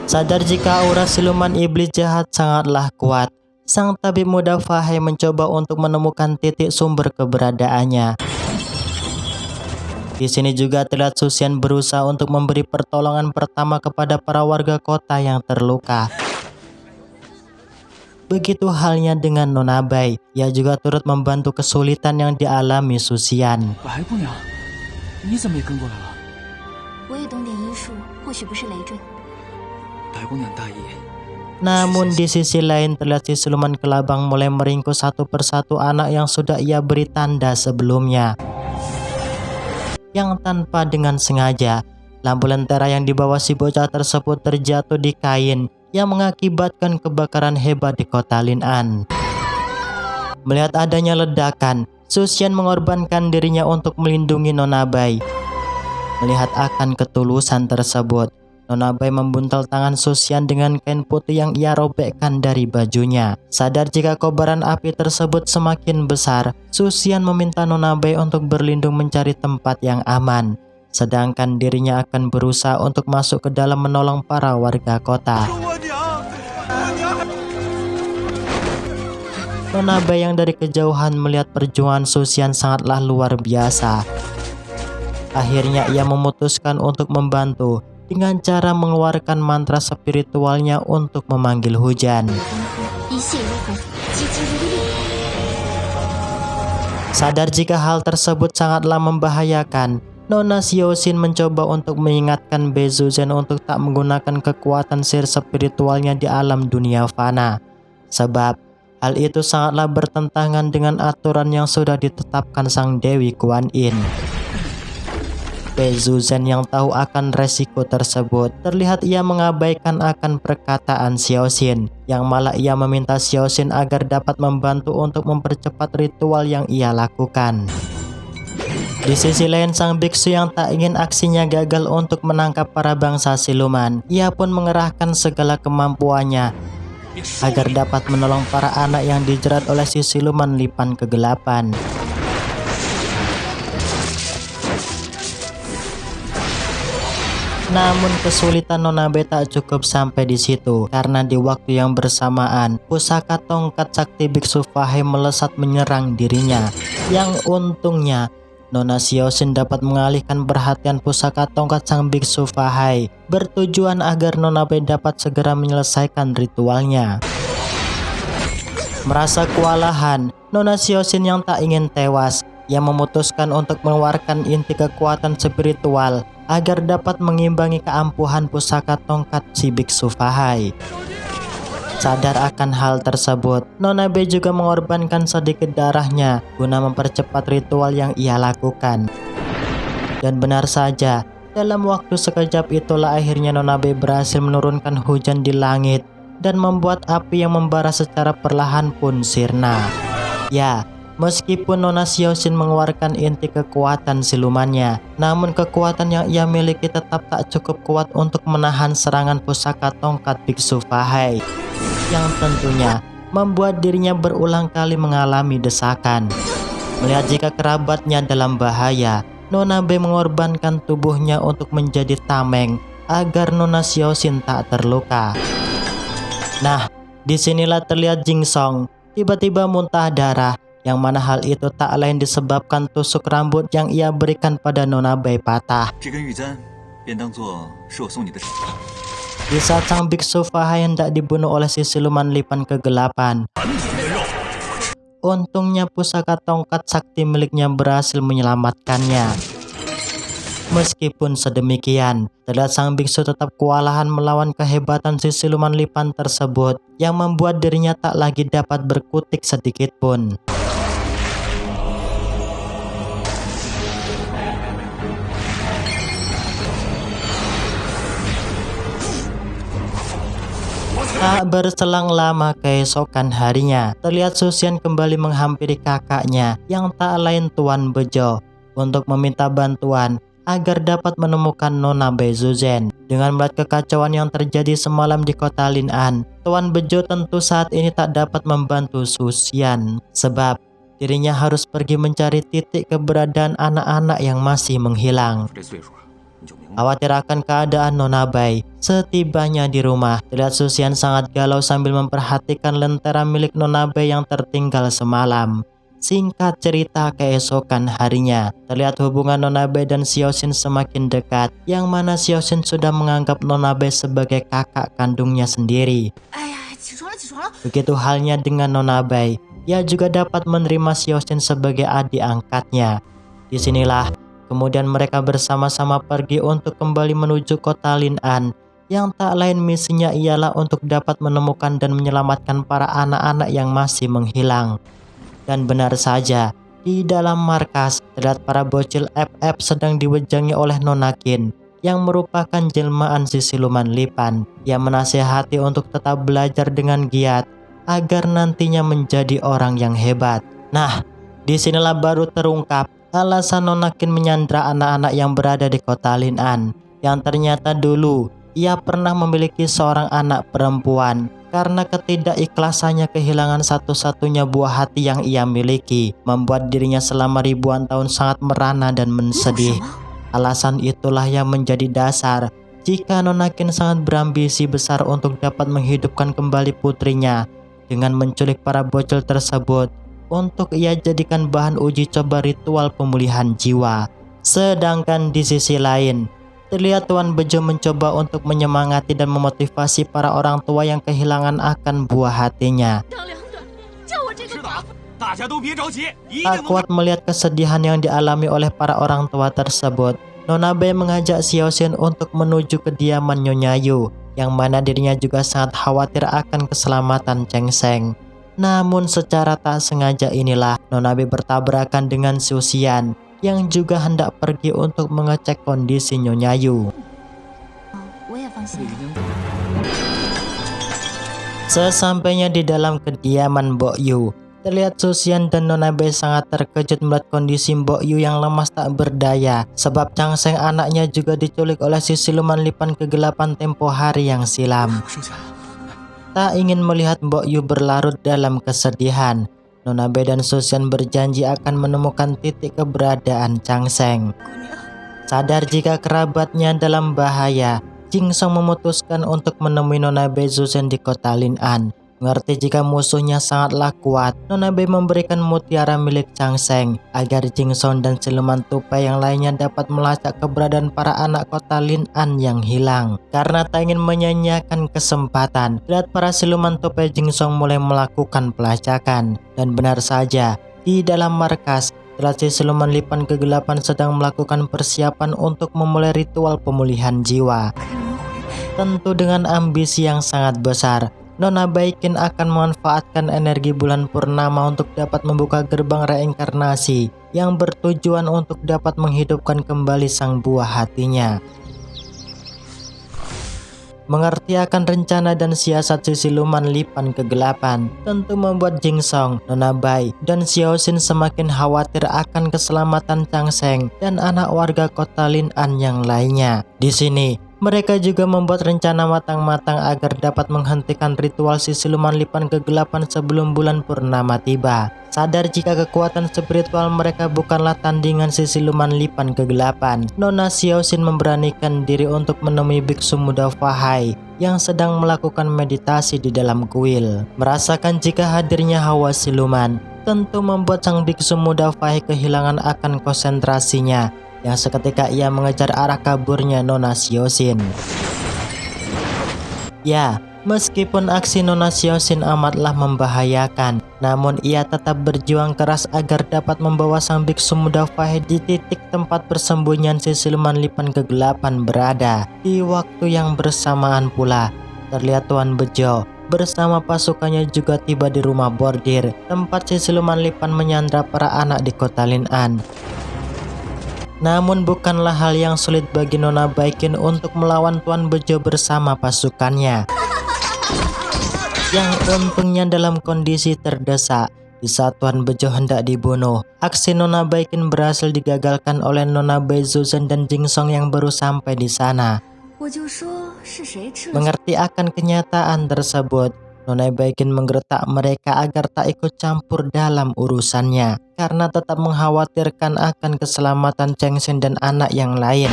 Sadar jika aura siluman iblis jahat sangatlah kuat, sang tabib muda Fahai mencoba untuk menemukan titik sumber keberadaannya. Di sini juga terlihat Suxian berusaha untuk memberi pertolongan pertama kepada para warga kota yang terluka. Begitu halnya dengan Nona Bai, ia juga turut membantu kesulitan yang dialami Suxian. Namun di sisi lain terlihat si siluman kelabang mulai meringkus satu persatu anak yang sudah ia beri tanda sebelumnya. Yang tanpa dengan sengaja, lampu lentera yang dibawa si bocah tersebut terjatuh di kain yang mengakibatkan kebakaran hebat di kota Lin'an. Melihat adanya ledakan, Suxian mengorbankan dirinya untuk melindungi Nona Bai. Melihat akan ketulusan tersebut, Nona Bai membuntal tangan Suxian dengan kain putih yang ia robekkan dari bajunya. Sadar jika kobaran api tersebut semakin besar, Suxian meminta Nona Bai untuk berlindung mencari tempat yang aman. Sedangkan dirinya akan berusaha untuk masuk ke dalam menolong para warga kota. Nona Bai yang dari kejauhan melihat perjuangan Suxian sangatlah luar biasa. Akhirnya ia memutuskan untuk membantu dengan cara mengeluarkan mantra spiritualnya untuk memanggil hujan. Sadar jika hal tersebut sangatlah membahayakan, Nona Xiaoxin mencoba untuk mengingatkan Beizuzhen untuk tak menggunakan kekuatan sihir spiritualnya di alam dunia fana. Sebab hal itu sangatlah bertentangan dengan aturan yang sudah ditetapkan sang Dewi Kuan Yin. Beizuzhen yang tahu akan resiko tersebut, terlihat ia mengabaikan akan perkataan Xiaoxin, yang malah ia meminta Xiaoxin agar dapat membantu untuk mempercepat ritual yang ia lakukan. Di sisi lain, sang biksu yang tak ingin aksinya gagal untuk menangkap para bangsa siluman, ia pun mengerahkan segala kemampuannya agar dapat menolong para anak yang dijerat oleh si siluman lipan kegelapan. Namun kesulitan Nona Bai tak cukup sampai di situ, karena di waktu yang bersamaan pusaka tongkat sakti biksu Fahai melesat menyerang dirinya. Yang untungnya Nona Xiaoxin dapat mengalihkan perhatian pusaka tongkat sang biksu Fahai, bertujuan agar Nona Bai dapat segera menyelesaikan ritualnya. Merasa kewalahan, Nona Xiaoxin yang tak ingin tewas, ia memutuskan untuk mengeluarkan inti kekuatan spiritual agar dapat mengimbangi keampuhan pusaka tongkat si biksu Fahai. Sadar akan hal tersebut, Nona B juga mengorbankan sedikit darahnya guna mempercepat ritual yang ia lakukan. Dan benar saja, dalam waktu sekejap itulah akhirnya Nona B berhasil menurunkan hujan di langit dan membuat api yang membara secara perlahan pun sirna. Ya, meskipun Nona Xiaoxin mengeluarkan inti kekuatan silumannya, namun kekuatan yang ia miliki tetap tak cukup kuat untuk menahan serangan pusaka tongkat biksu Fahai, yang tentunya membuat dirinya berulang kali mengalami desakan. Melihat jika kerabatnya dalam bahaya, Nona B mengorbankan tubuhnya untuk menjadi tameng agar Nona Xiaoxin tak terluka. Nah, disinilah terlihat Jing Song tiba-tiba muntah darah, yang mana hal itu tak lain disebabkan tusuk rambut yang ia berikan pada Nona B patah. Di saat sang biksu Fahai hendak dibunuh oleh si siluman lipan kegelapan, untungnya pusaka tongkat sakti miliknya berhasil menyelamatkannya. Meskipun sedemikian, terlihat sang biksu tetap kewalahan melawan kehebatan si siluman lipan tersebut yang membuat dirinya tak lagi dapat berkutik sedikit pun. Tak berselang lama keesokan harinya, terlihat Susian kembali menghampiri kakaknya yang tak lain Tuan Bejo untuk meminta bantuan agar dapat menemukan Nona B Zuzhen. Dengan melihat kekacauan yang terjadi semalam di kota Lin'an, Tuan Bejo tentu saat ini tak dapat membantu Susian, sebab dirinya harus pergi mencari titik keberadaan anak-anak yang masih menghilang. Khawatir akan keadaan Nona Bai, setibanya di rumah, terlihat Susian sangat galau sambil memperhatikan lentera milik Nona Bai yang tertinggal semalam. Singkat cerita, keesokan harinya, terlihat hubungan Nona Bai dan Xiaoxin semakin dekat, yang mana Xiaoxin sudah menganggap Nona Bai sebagai kakak kandungnya sendiri. Begitu halnya dengan Nona Bai, ia juga dapat menerima Xiaoxin sebagai adik angkatnya. Disinilah kemudian mereka bersama-sama pergi untuk kembali menuju kota Lin'an, yang tak lain misinya ialah untuk dapat menemukan dan menyelamatkan para anak-anak yang masih menghilang. Dan benar saja, di dalam markas terlihat para bocil FF sedang diwejangi oleh Nona Qin, yang merupakan jelmaan si siluman lipan, yang menasihati untuk tetap belajar dengan giat agar nantinya menjadi orang yang hebat. Nah, disinilah baru terungkap alasan Nona Qin menyandra anak-anak yang berada di kota Lin'an, yang ternyata dulu ia pernah memiliki seorang anak perempuan. Karena ketidakikhlasannya kehilangan satu-satunya buah hati yang ia miliki, membuat dirinya selama ribuan tahun sangat merana dan mensedih. Alasan itulah yang menjadi dasar jika Nona Qin sangat berambisi besar untuk dapat menghidupkan kembali putrinya dengan menculik para bocil tersebut untuk ia jadikan bahan uji coba ritual pemulihan jiwa. Sedangkan di sisi lain, terlihat Tuan Bejo mencoba untuk menyemangati dan memotivasi para orang tua yang kehilangan akan buah hatinya. Tak kuat melihat kesedihan yang dialami oleh para orang tua tersebut, Nona Bai mengajak Xiaoxin untuk menuju kediaman Nyonya Yu, yang mana dirinya juga sangat khawatir akan keselamatan Cheng Sheng. Namun secara tak sengaja inilah Nona Bai bertabrakan dengan Susian, yang juga hendak pergi untuk mengecek kondisi Nyonya Yu. Sesampainya di dalam kediaman Mbok Yu, terlihat Susian dan Nona Bai sangat terkejut melihat kondisi Mbok Yu yang lemas tak berdaya, sebab Chang Sheng anaknya juga diculik oleh si siluman lipan kegelapan tempo hari yang silam. Tak ingin melihat Mbok Yu berlarut dalam kesedihan, Nona Bai dan Susian berjanji akan menemukan titik keberadaan Chang Sheng. Sadar jika kerabatnya dalam bahaya, Jing Song memutuskan untuk menemui Nona Bai Susian di kota Lin'an Mengerti jika musuhnya sangatlah kuat, Nona Bai memberikan mutiara milik Chang Sheng agar Jing Song dan siluman tupai yang lainnya dapat melacak keberadaan para anak kota Lin An yang hilang. Karena tak ingin menyanyiakan kesempatan, lihat para siluman tupai Jing Song mulai melakukan pelacakan. Dan benar saja, di dalam markas, si siluman lipan kegelapan sedang melakukan persiapan untuk memulai ritual pemulihan jiwa. Tentu dengan ambisi yang sangat besar, Nona Baikin akan memanfaatkan energi bulan purnama untuk dapat membuka gerbang reinkarnasi yang bertujuan untuk dapat menghidupkan kembali sang buah hatinya. Mengerti akan rencana dan siasat si siluman lipan kegelapan tentu membuat Jing Song, Nona Bai, dan Xiao Xin semakin khawatir akan keselamatan Chang Sheng dan anak warga kota Lin An yang lainnya. Di sini, mereka juga membuat rencana matang-matang agar dapat menghentikan ritual si siluman lipan kegelapan sebelum bulan purnama tiba. Sadar jika kekuatan spiritual mereka bukanlah tandingan si siluman lipan kegelapan, Nona Xiao Xin memberanikan diri untuk menemui biksu muda Fahai yang sedang melakukan meditasi di dalam kuil. Merasakan jika hadirnya hawa siluman tentu membuat sang biksu muda Fahai kehilangan akan konsentrasinya, yang seketika ia mengejar arah kaburnya Nona Xiao Xin. Ya, meskipun aksi Nona Xiao Xin amatlah membahayakan, namun ia tetap berjuang keras agar dapat membawa sang biksu muda Fahai di titik tempat persembunyian si siluman lipan kegelapan berada. Di waktu yang bersamaan pula, terlihat Tuan Bejo bersama pasukannya juga tiba di rumah bordir, tempat si siluman lipan menyandra para anak di kota Lin An. Namun bukanlah hal yang sulit bagi Nona Baikin untuk melawan Tuan Bejo bersama pasukannya, yang untungnya dalam kondisi terdesak. Di saat Tuan Bejo hendak dibunuh, aksi Nona Baikin berhasil digagalkan oleh Nona Bai Zuzhen dan Jing Song yang baru sampai di sana. Mengerti akan kenyataan tersebut, Nona Baikin menggertak mereka agar tak ikut campur dalam urusannya, karena tetap mengkhawatirkan akan keselamatan Chang Sheng dan anak yang lain.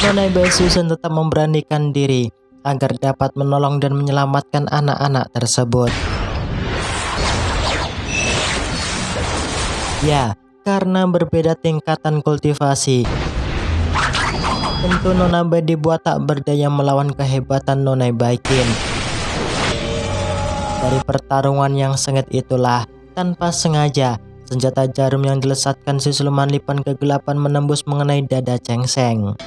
Nona Bai Zuzhen tetap memberanikan diri agar dapat menolong dan menyelamatkan anak-anak tersebut. Ya, karena berbeda tingkatan kultivasi, tentu Nona Bai dibuat tak berdaya melawan kehebatan Nona Baikin. Dari pertarungan yang sengit itulah, tanpa sengaja, senjata jarum yang dilesatkan si siluman lipan kegelapan menembus mengenai dada Chang Sheng.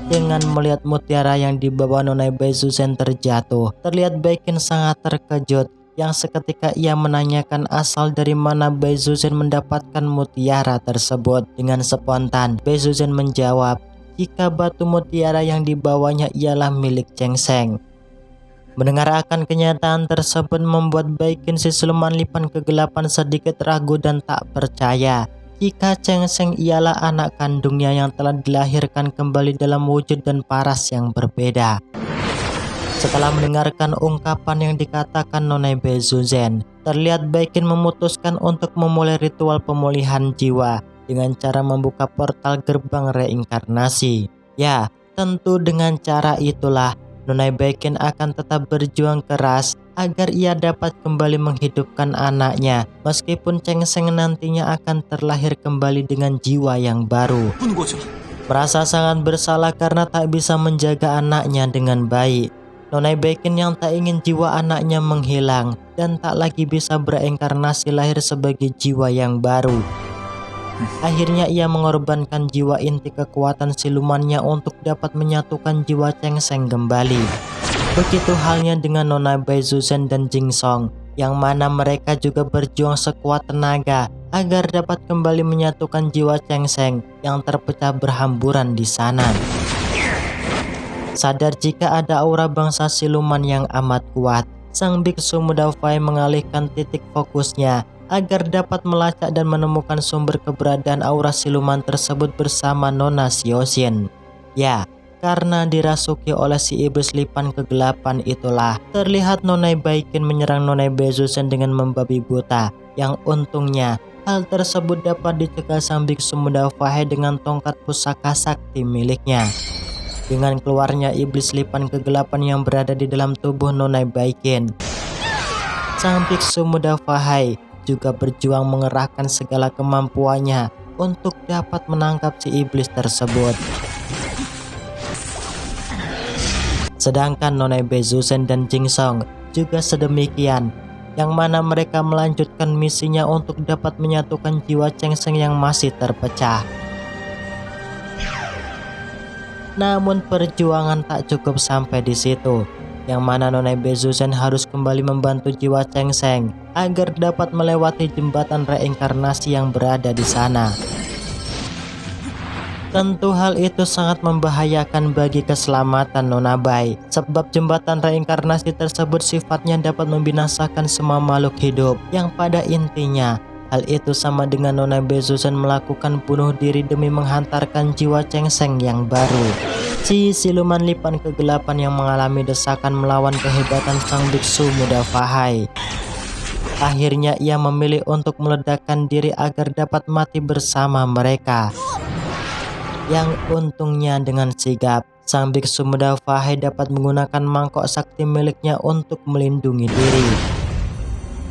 Dengan melihat mutiara yang dibawa Nona Bai Zuzhen terjatuh, terlihat Baikin sangat terkejut, yang seketika ia menanyakan asal dari mana Bai Zuzhen mendapatkan mutiara tersebut. Dengan spontan, Bai Zuzhen menjawab jika batu mutiara yang dibawanya ialah milik Chang Sheng. Mendengar akan kenyataan tersebut membuat Baikin si siluman lipan kegelapan sedikit ragu dan tak percaya jika Chang Sheng ialah anak kandungnya yang telah dilahirkan kembali dalam wujud dan paras yang berbeda. Setelah mendengarkan ungkapan yang dikatakan Nona Bai Zuzhen, terlihat Baikin memutuskan untuk memulai ritual pemulihan jiwa dengan cara membuka portal gerbang reinkarnasi. Ya, tentu dengan cara itulah Nona Baikin akan tetap berjuang keras agar ia dapat kembali menghidupkan anaknya, meskipun Chang Sheng nantinya akan terlahir kembali dengan jiwa yang baru. Merasa sangat bersalah karena tak bisa menjaga anaknya dengan baik, Nona Baikin yang tak ingin jiwa anaknya menghilang dan tak lagi bisa bereinkarnasi lahir sebagai jiwa yang baru. Akhirnya ia mengorbankan jiwa inti kekuatan silumannya untuk dapat menyatukan jiwa Chang Sheng kembali. Begitu halnya dengan Nona Bai Zuzhen dan Jing Song, yang mana mereka juga berjuang sekuat tenaga agar dapat kembali menyatukan jiwa Chang Sheng yang terpecah berhamburan di sana. Sadar jika ada aura bangsa siluman yang amat kuat, sang biksu muda Fahai mengalihkan titik fokusnya agar dapat melacak dan menemukan sumber keberadaan aura siluman tersebut bersama Nona Xiao Xin. Ya, karena dirasuki oleh si iblis lipan kegelapan itulah, terlihat Nona Baikin menyerang Nona Bai Zuzhen dengan membabi buta, yang untungnya hal tersebut dapat dicegah sang biksu muda Fahai dengan tongkat pusaka sakti miliknya. dengan keluarnya iblis lipan kegelapan yang berada di dalam tubuh Nona Baiken. Sang biksu muda Fahai juga berjuang mengerahkan segala kemampuannya untuk dapat menangkap si iblis tersebut. Sedangkan Nona Bezusen dan Jingsong juga sedemikian, yang mana mereka melanjutkan misinya untuk dapat menyatukan jiwa Changseng yang masih terpecah. Namun perjuangan tak cukup sampai di situ, yang mana Nona Bezusen harus kembali membantu jiwa Changseng agar dapat melewati jembatan reinkarnasi yang berada di sana. Tentu hal itu sangat membahayakan bagi keselamatan Nona Bai, sebab jembatan reinkarnasi tersebut sifatnya dapat membinasakan semua makhluk hidup, yang pada intinya hal itu sama dengan Nona Bezusen melakukan bunuh diri demi menghantarkan jiwa Changseng yang baru. Si siluman lipan kegelapan yang mengalami desakan melawan kehebatan sang biksu muda Fahai. Akhirnya ia memilih untuk meledakkan diri agar dapat mati bersama mereka. Yang untungnya dengan sigap, sang biksu muda Fahai dapat menggunakan mangkok sakti miliknya untuk melindungi diri.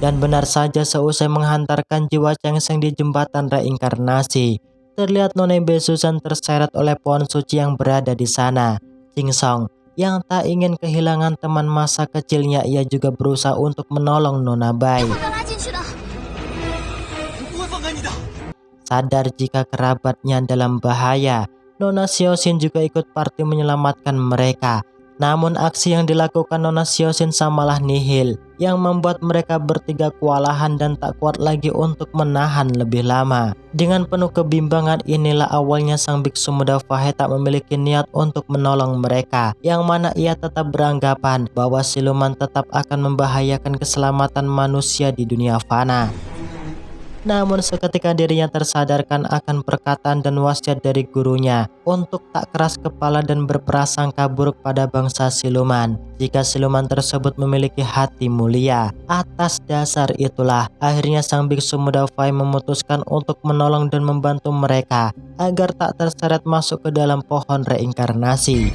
Dan benar saja, seusai menghantarkan jiwa Changseng di jembatan reinkarnasi, terlihat Nona Bezusen terseret oleh pohon suci yang berada di sana. Jingsong yang tak ingin kehilangan teman masa kecilnya, ia juga berusaha untuk menolong Nona Bai. Sadar jika kerabatnya dalam bahaya, Nona Xiaoxin juga ikut parti menyelamatkan mereka. Namun aksi yang dilakukan Nona Xiaoxin samalah nihil, yang membuat mereka bertiga kewalahan dan tak kuat lagi untuk menahan lebih lama. Dengan penuh kebimbangan inilah awalnya sang biksu muda Fahai tak memiliki niat untuk menolong mereka, yang mana ia tetap beranggapan bahwa siluman tetap akan membahayakan keselamatan manusia di dunia fana. Namun seketika dirinya tersadarkan akan perkataan dan wasiat dari gurunya untuk tak keras kepala dan berprasangka buruk pada bangsa siluman, jika siluman tersebut memiliki hati mulia. Atas dasar itulah akhirnya sang biksu muda Fahai memutuskan untuk menolong dan membantu mereka agar tak terseret masuk ke dalam pohon reinkarnasi.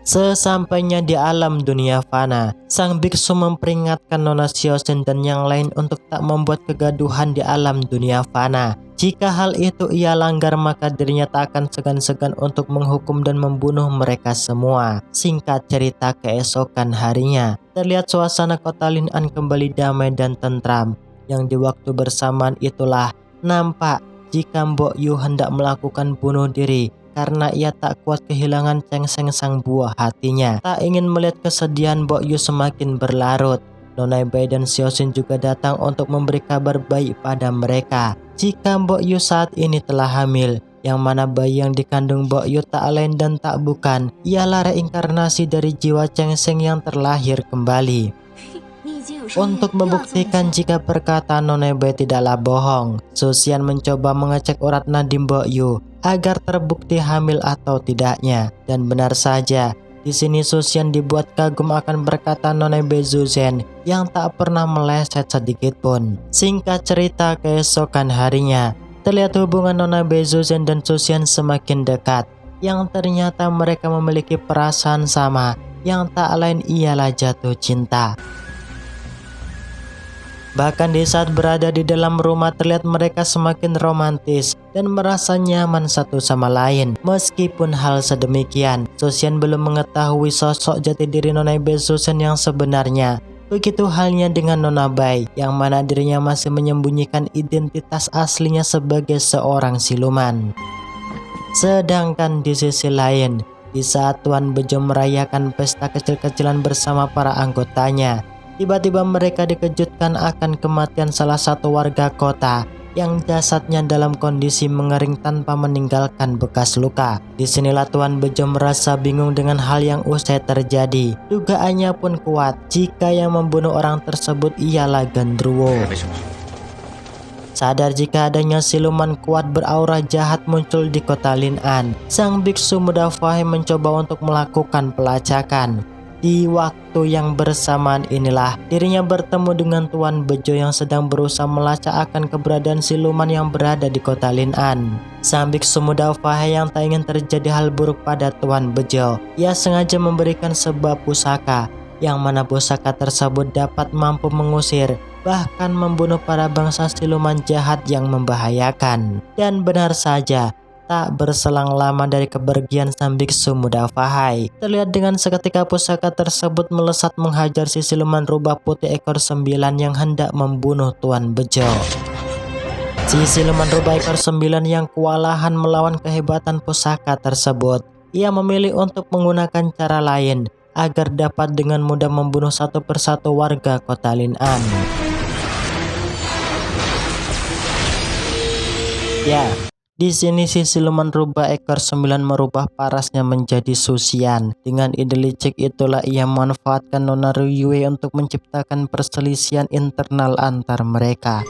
Sesampainya di alam dunia fana, sang biksu memperingatkan Nona Xiaoxin dan yang lain untuk tak membuat kegaduhan di alam dunia fana. Jika hal itu ia langgar, maka dirinya tak akan segan-segan untuk menghukum dan membunuh mereka semua. Singkat cerita, keesokan harinya terlihat suasana kota Lin'an kembali damai dan tentram, yang di waktu bersamaan itulah nampak jika Mbok Yu hendak melakukan bunuh diri karena ia tak kuat kehilangan Changseng sang buah hatinya. Tak ingin melihat kesedihan Mbok Yu semakin berlarut, Nona Bai dan Xiaoxin juga datang untuk memberi kabar baik pada mereka jika Mbok Yu saat ini telah hamil, yang mana bayi yang dikandung Mbok Yu tak lain dan tak bukan ialah reinkarnasi dari jiwa Changseng yang terlahir kembali. Untuk membuktikan jika perkataan Nona Bai tidaklah bohong, Susian mencoba mengecek urat nadi Mbok Yu agar terbukti hamil atau tidaknya. Dan benar saja, di sini Susian dibuat kagum akan perkataan Nona Bezusen yang tak pernah meleset sedikit pun. Singkat cerita, keesokan harinya terlihat hubungan Nona Bezusen dan Susian semakin dekat, yang ternyata mereka memiliki perasaan sama, yang tak lain ialah jatuh cinta. Bahkan di saat berada di dalam rumah terlihat mereka semakin romantis dan merasa nyaman satu sama lain. Meskipun hal sedemikian, Susian belum mengetahui sosok jati diri Nona Bezusen yang sebenarnya. Begitu halnya dengan Nona Bai, yang mana dirinya masih menyembunyikan identitas aslinya sebagai seorang siluman. Sedangkan di sisi lain, di saat Tuan Bejo merayakan pesta kecil-kecilan bersama para anggotanya, tiba-tiba mereka dikejutkan akan kematian salah satu warga kota yang jasadnya dalam kondisi mengering tanpa meninggalkan bekas luka. Disinilah Tuan Bejo merasa bingung dengan hal yang usai terjadi. Dugaannya pun kuat jika yang membunuh orang tersebut ialah Gendruwo. Sadar jika adanya siluman kuat beraura jahat muncul di kota Lin'an, sang biksu muda Fahai mencoba untuk melakukan pelacakan. Di waktu yang bersamaan inilah dirinya bertemu dengan Tuan Bejo yang sedang berusaha melacak akan keberadaan siluman yang berada di kota Lin'an. Sang biksu muda Fahai yang tak ingin terjadi hal buruk pada Tuan Bejo, ia sengaja memberikan sebuah pusaka, yang mana pusaka tersebut dapat mampu mengusir bahkan membunuh para bangsa siluman jahat yang membahayakan. Dan benar saja, tak berselang lama dari kepergian sang biksu muda Fahai, terlihat dengan seketika pusaka tersebut melesat menghajar si siluman rubah putih ekor 9 yang hendak membunuh Tuan Bejo. Si siluman rubah ekor 9 yang kewalahan melawan kehebatan pusaka tersebut, ia memilih untuk menggunakan cara lain agar dapat dengan mudah membunuh satu persatu warga kota Lin'an. Ya, di sini si siluman rubah ekor 9 merubah parasnya menjadi Susian. Dengan ide licik itulah ia memanfaatkan Nona Ryue untuk menciptakan perselisihan internal antar mereka.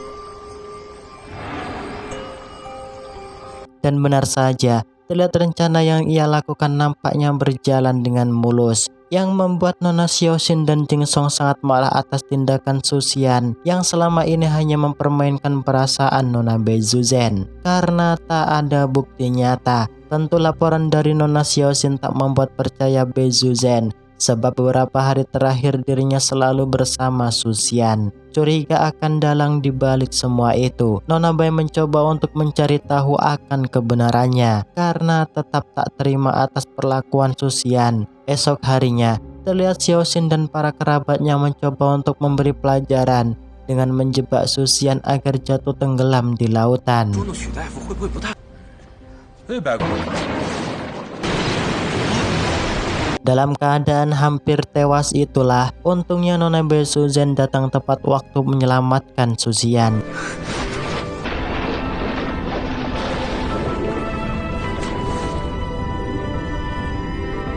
Dan benar saja, terlihat rencana yang ia lakukan nampaknya berjalan dengan mulus, yang membuat Nona Xiaoxin dan Jing Song sangat marah atas tindakan Susian yang selama ini hanya mempermainkan perasaan Nona Beizhuzen. Karena tak ada bukti nyata, tentu laporan dari Nona Xiaoxin tak membuat percaya Beizhuzen, sebab beberapa hari terakhir dirinya selalu bersama Susian. Curiga akan dalang di balik semua itu. Nona Bai mencoba untuk mencari tahu akan kebenarannya karena tetap tak terima atas perlakuan Susian. Esok harinya, terlihat Xiaoxin dan para kerabatnya mencoba untuk memberi pelajaran dengan menjebak Susian agar jatuh tenggelam di lautan. Dalam keadaan hampir tewas itulah, untungnya Nona Beizhuzen datang tepat waktu menyelamatkan Susian.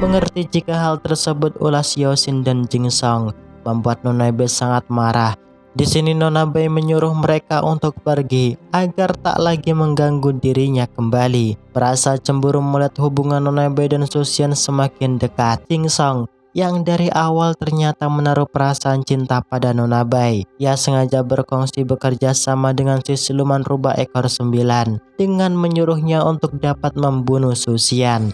Mengerti jika hal tersebut ulah Xiaoxin dan Jing Song, membuat Nona Bai sangat marah. Di sini Nona Bai menyuruh mereka untuk pergi agar tak lagi mengganggu dirinya kembali. Merasa cemburu melihat hubungan Nona Bai dan Susian semakin dekat, Jing Song yang dari awal ternyata menaruh perasaan cinta pada Nona Bai, ia sengaja berkongsi bekerja sama dengan si siluman rubah ekor 9 dengan menyuruhnya untuk dapat membunuh Susian.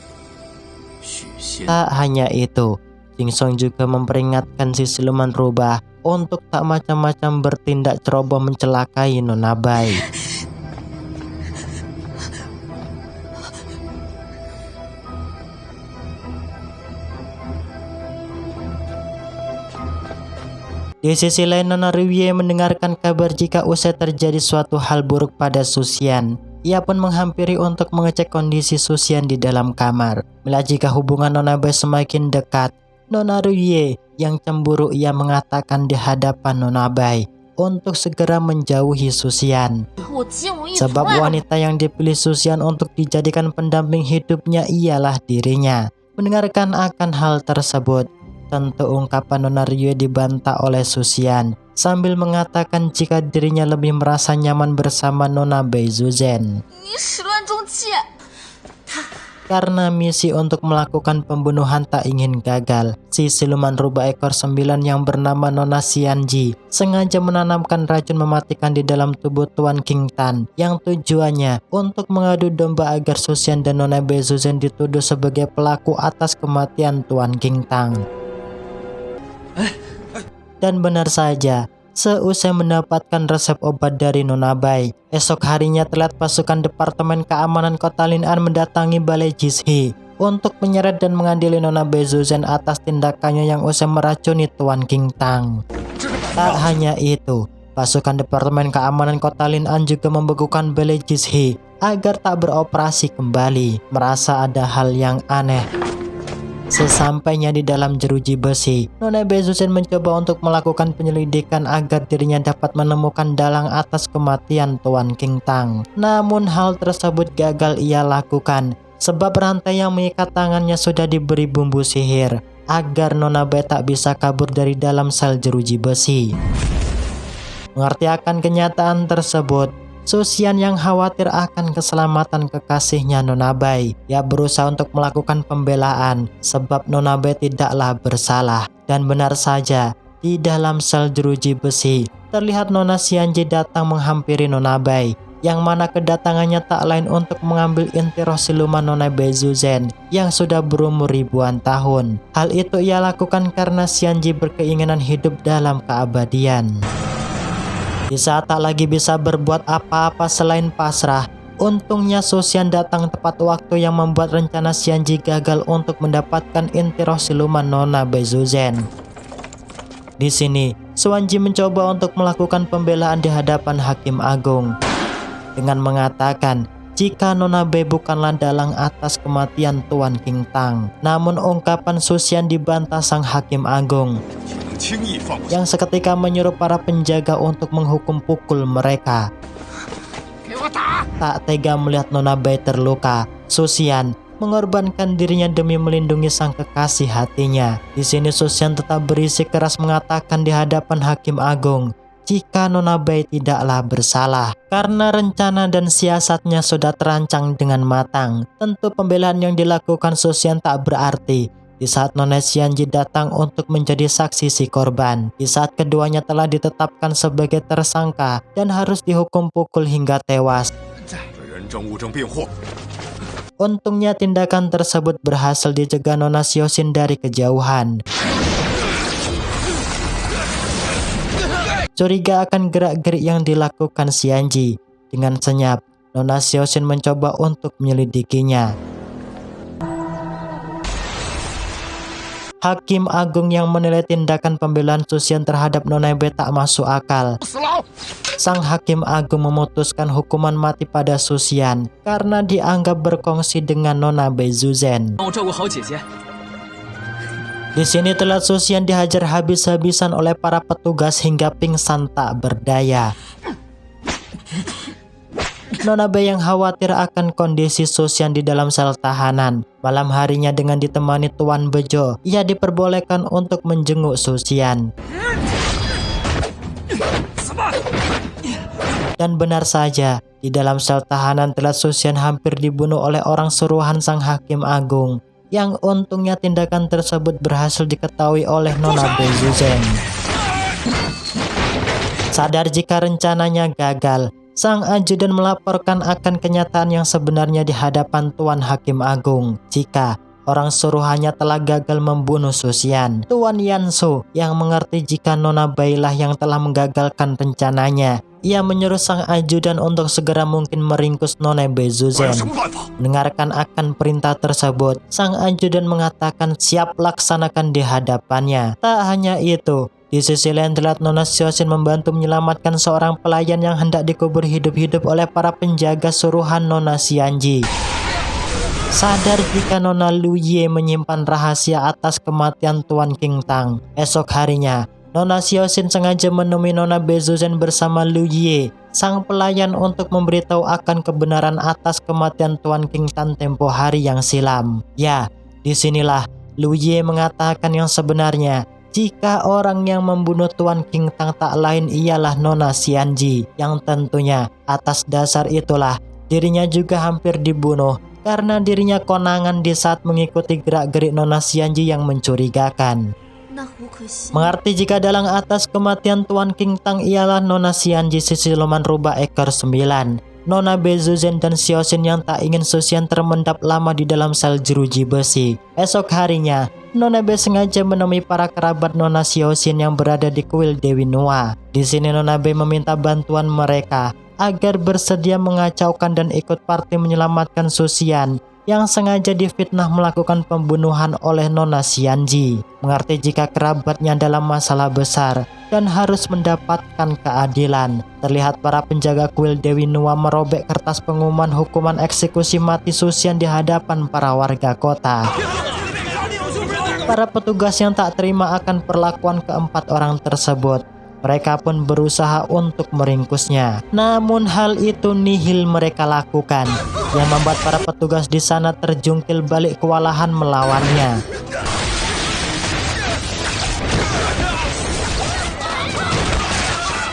Tak hanya itu, Jing Song juga memperingatkan si siluman rubah untuk tak macam-macam bertindak ceroboh mencelakai Nona Bai. Di sisi lain, Nona Ryue mendengarkan kabar jika usai terjadi suatu hal buruk pada Susian. Ia pun menghampiri untuk mengecek kondisi Susian di dalam kamar. Melihat jika hubungan Nona Bai semakin dekat, Nona Ryue yang cemburu ia mengatakan di hadapan Nona Bai untuk segera menjauhi Susian. Sebab wanita yang dipilih Susian untuk dijadikan pendamping hidupnya ialah dirinya. Mendengarkan akan hal tersebut, tentu ungkapan Nona Ryue dibantah oleh Susian sambil mengatakan jika dirinya lebih merasa nyaman bersama Nona Beizhuzen. Karena misi untuk melakukan pembunuhan tak ingin gagal, si siluman rubah ekor 9 yang bernama Nona Xianji sengaja menanamkan racun mematikan di dalam tubuh Tuan Qingtan yang tujuannya untuk mengadu domba agar Susian dan Nona Beizhuzen dituduh sebagai pelaku atas kematian Tuan Qingtan. Dan benar saja, seusai mendapatkan resep obat dari Nona Bai, esok harinya terlihat pasukan Departemen Keamanan Kota Lin'an mendatangi Balai Jizhi untuk menyeret dan mengadili Nona Beizhuzen atas tindakannya yang usai meracuni Tuan Qingtan. Tak hanya itu, pasukan Departemen Keamanan Kota Lin'an juga membekukan Balai Jizhi agar tak beroperasi kembali, merasa ada hal yang aneh. Sesampainya di dalam jeruji besi, Nona Beizhuzen mencoba untuk melakukan penyelidikan agar dirinya dapat menemukan dalang atas kematian Tuan Qingtan. Namun hal tersebut gagal ia lakukan, sebab rantai yang mengikat tangannya sudah diberi bumbu sihir agar Nona Bai tak bisa kabur dari dalam sel jeruji besi. Mengerti akan kenyataan tersebut, Susian yang khawatir akan keselamatan kekasihnya Nona Bai, ia berusaha untuk melakukan pembelaan sebab Nona Bai tidaklah bersalah. Dan benar saja, di dalam sel jeruji besi terlihat Nona Xianji datang menghampiri Nona Bai, yang mana kedatangannya tak lain untuk mengambil inti roh siluman Nona Bai Zuzen yang sudah berumur ribuan tahun. Hal itu ia lakukan karena Xianji berkeinginan hidup dalam keabadian. Di saat tak lagi bisa berbuat apa-apa selain pasrah, untungnya Susian datang tepat waktu yang membuat rencana Xianji gagal untuk mendapatkan inti roh siluman Nona Bai Zuzen. Di sini, Xuanji mencoba untuk melakukan pembelaan di hadapan Hakim Agung dengan mengatakan jika Nona Bai bukanlah dalang atas kematian Tuan King Tang. Namun ungkapan Susian dibantah sang Hakim Agung yang seketika menyuruh para penjaga untuk menghukum pukul mereka. Tak tega melihat Nona Bai terluka, Susian mengorbankan dirinya demi melindungi sang kekasih hatinya. Di sini Susian tetap berisik keras mengatakan di hadapan Hakim Agung jika Nona Bai tidaklah bersalah. Karena rencana dan siasatnya sudah terancang dengan matang, tentu pembelaan yang dilakukan Susian tak berarti di saat Nona Xianji datang untuk menjadi saksi si korban. Di saat keduanya telah ditetapkan sebagai tersangka dan harus dihukum pukul hingga tewas. Untungnya tindakan tersebut berhasil dicegah Nona Xiaoxin dari kejauhan. Curiga akan gerak-gerik yang dilakukan Xianji. Dengan senyap, Nona Xiaoxin mencoba untuk menyelidikinya. Hakim Agung yang menilai tindakan pembelaan Susian terhadap Nona Bai tak masuk akal. Sang Hakim Agung memutuskan hukuman mati pada Susian karena dianggap berkongsi dengan Nona Bai Zuzen. Di sini terlihat Susian dihajar habis-habisan oleh para petugas hingga pingsan tak berdaya. Nona Bai yang khawatir akan kondisi Susian di dalam sel tahanan. Malam harinya dengan ditemani Tuan Bejo, ia diperbolehkan untuk menjenguk Susian. Dan benar saja, di dalam sel tahanan terlihat Susian hampir dibunuh oleh orang suruhan sang Hakim Agung, yang untungnya tindakan tersebut berhasil diketahui oleh Nona Bai Zuzen. Sadar jika rencananya gagal, sang ajudan melaporkan akan kenyataan yang sebenarnya di hadapan Tuan Hakim Agung jika orang suruhannya telah gagal membunuh Susian. Tuan Yansu yang mengerti jika Nona Bai lah yang telah menggagalkan rencananya, ia menyuruh sang ajudan untuk segera mungkin meringkus Nona Bai Zuzen. Mendengarkan akan perintah tersebut, sang ajudan mengatakan siap laksanakan di hadapannya. Tak hanya itu, di sisi lain terlihat Nona Xiaoxin membantu menyelamatkan seorang pelayan yang hendak dikubur hidup-hidup oleh para penjaga suruhan Nona Xianji. Sadar jika Nona Lu Ye menyimpan rahasia atas kematian Tuan King Tang, esok harinya Nona Xiaoxin sengaja menemui Nona Bai Zuzen bersama Lu Ye, sang pelayan, untuk memberitahu akan kebenaran atas kematian Tuan King Tang tempo hari yang silam. Ya, disinilah Lu Ye mengatakan yang sebenarnya. Jika orang yang membunuh Tuan King Tang tak lain ialah Nona Xianji, yang tentunya atas dasar itulah dirinya juga hampir dibunuh karena dirinya konangan di saat mengikuti gerak-gerik Nona Xianji yang mencurigakan. Mengerti jika dalang atas kematian Tuan King Tang ialah Nona Xianji si siluman rubah ekor 9. Nona Bai Zuzen dan Xiaoxin yang tak ingin Susian termendap lama di dalam sel jeruji besi. Esok harinya, Nona Bai sengaja menemui para kerabat Nona Xiaoxin yang berada di kuil Dewi Nuwa. Di sini Nona Bai meminta bantuan mereka agar bersedia mengacaukan dan ikut parti menyelamatkan Susian yang sengaja difitnah melakukan pembunuhan oleh Nona Xianji. Mengerti jika kerabatnya dalam masalah besar dan harus mendapatkan keadilan. Terlihat para penjaga kuil Dewi Nuwa merobek kertas pengumuman hukuman eksekusi mati Susian di hadapan para warga kota. Para petugas yang tak terima akan perlakuan keempat orang tersebut, mereka pun berusaha untuk meringkusnya. Namun hal itu nihil mereka lakukan, yang membuat para petugas di sana terjungkil balik kewalahan melawannya.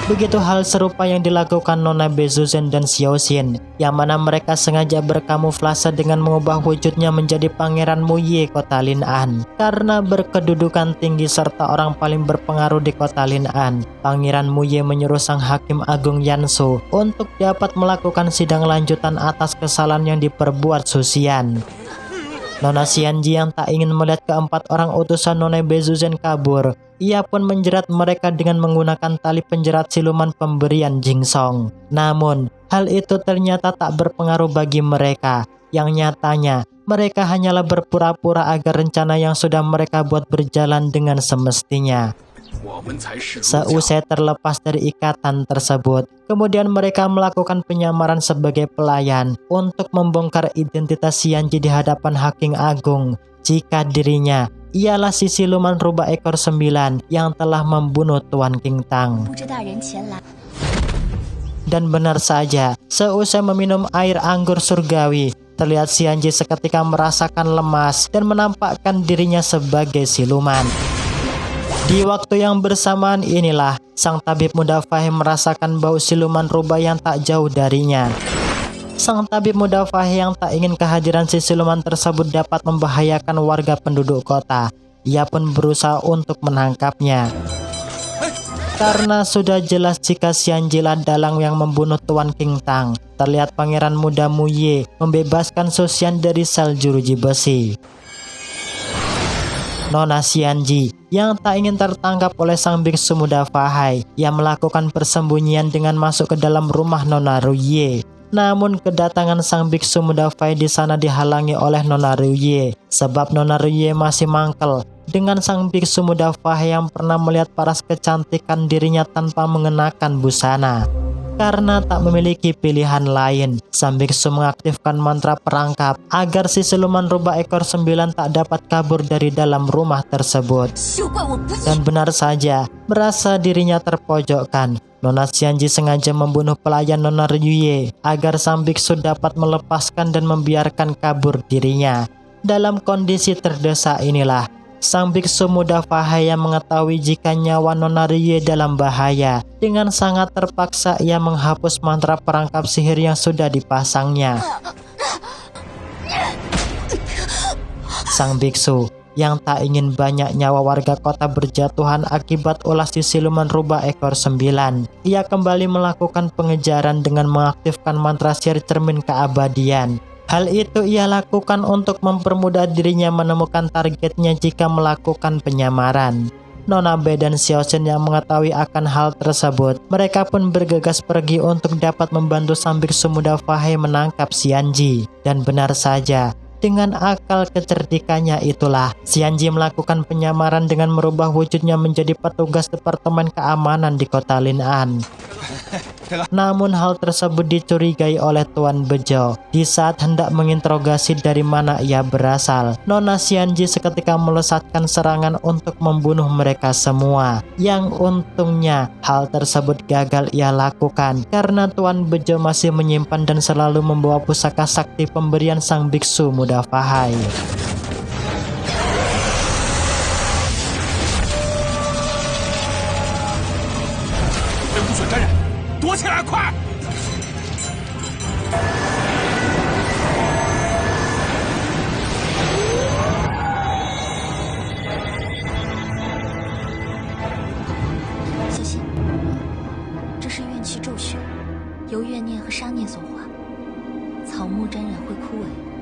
Begitu hal serupa yang dilakukan Nona Bezuzen dan Xiaoxian, yang mana mereka sengaja berkamuflase dengan mengubah wujudnya menjadi Pangeran Muye kota Lin'an. Karena berkedudukan tinggi serta orang paling berpengaruh di kota Lin'an, Pangeran Muye menyuruh sang Hakim Agung Yansu untuk dapat melakukan sidang lanjutan atas kesalahan yang diperbuat Su Xian. Nona Xianji yang tak ingin melihat keempat orang utusan Nona Bezuzen kabur, ia pun menjerat mereka dengan menggunakan tali penjerat siluman pemberian Jingsong. Namun, hal itu ternyata tak berpengaruh bagi mereka. Yang nyatanya, mereka hanyalah berpura-pura agar rencana yang sudah mereka buat berjalan dengan semestinya. Seusai terlepas dari ikatan tersebut, kemudian mereka melakukan penyamaran sebagai pelayan untuk membongkar identitas Xianji di hadapan Hakim Agung jika dirinya ialah si siluman rubah ekor 9 yang telah membunuh Tuan King Tang. Dan benar saja, seusai meminum air anggur surgawi, terlihat Xianji seketika merasakan lemas dan menampakkan dirinya sebagai siluman. Di waktu yang bersamaan inilah, sang tabib muda Fahim merasakan bau siluman rubah yang tak jauh darinya. Sang tabib muda Fahim yang tak ingin kehadiran si siluman tersebut dapat membahayakan warga penduduk kota. Ia pun berusaha untuk menangkapnya. Karena sudah jelas jika Xianji lah dalang yang membunuh Tuan King Tang, terlihat Pangeran Muda Muye membebaskan Su Xian dari sel jeruji besi. Nona Xianji yang tak ingin tertangkap oleh sang biksu muda Fahai yang melakukan persembunyian dengan masuk ke dalam rumah Nona Ruye. Namun kedatangan sang biksu muda Fahai di sana dihalangi oleh Nona Ruye sebab Nona Ruye masih mangkel dengan sang biksu muda Fahai yang pernah melihat paras kecantikan dirinya tanpa mengenakan busana. Karena tak memiliki pilihan lain, sang biksu mengaktifkan mantra perangkap agar si siluman rubah ekor 9 tak dapat kabur dari dalam rumah tersebut. Dan benar saja, merasa dirinya terpojokkan, Nona Xianji sengaja membunuh pelayan Nona Ryuye agar sang biksu dapat melepaskan dan membiarkan kabur dirinya. Dalam kondisi terdesak inilah, sang biksu muda Fahai yang mengetahui jika nyawa Nona Ryuye dalam bahaya. Dengan sangat terpaksa ia menghapus mantra perangkap sihir yang sudah dipasangnya. Sang biksu yang tak ingin banyak nyawa warga kota berjatuhan akibat ulah si siluman rubah ekor 9. Ia kembali melakukan pengejaran dengan mengaktifkan mantra sihir cermin keabadian. Hal itu ia lakukan untuk mempermudah dirinya menemukan targetnya jika melakukan penyamaran. Nona Be dan Xiaoxian yang mengetahui akan hal tersebut, mereka pun bergegas pergi untuk dapat membantu sang biksu muda Fahai menangkap Xianji. Dan benar saja, dengan akal kecerdikannya itulah, Xianji melakukan penyamaran dengan merubah wujudnya menjadi petugas Departemen Keamanan di kota Lin'an. Namun hal tersebut dicurigai oleh Tuan Bejo. Di saat hendak menginterogasi dari mana ia berasal, Nona Xianji seketika melesatkan serangan untuk membunuh mereka semua. Yang untungnya hal tersebut gagal ia lakukan karena Tuan Bejo masih menyimpan dan selalu membawa pusaka sakti pemberian sang biksu muda Fahai.由怨念和杀念所化，草木沾染会枯萎。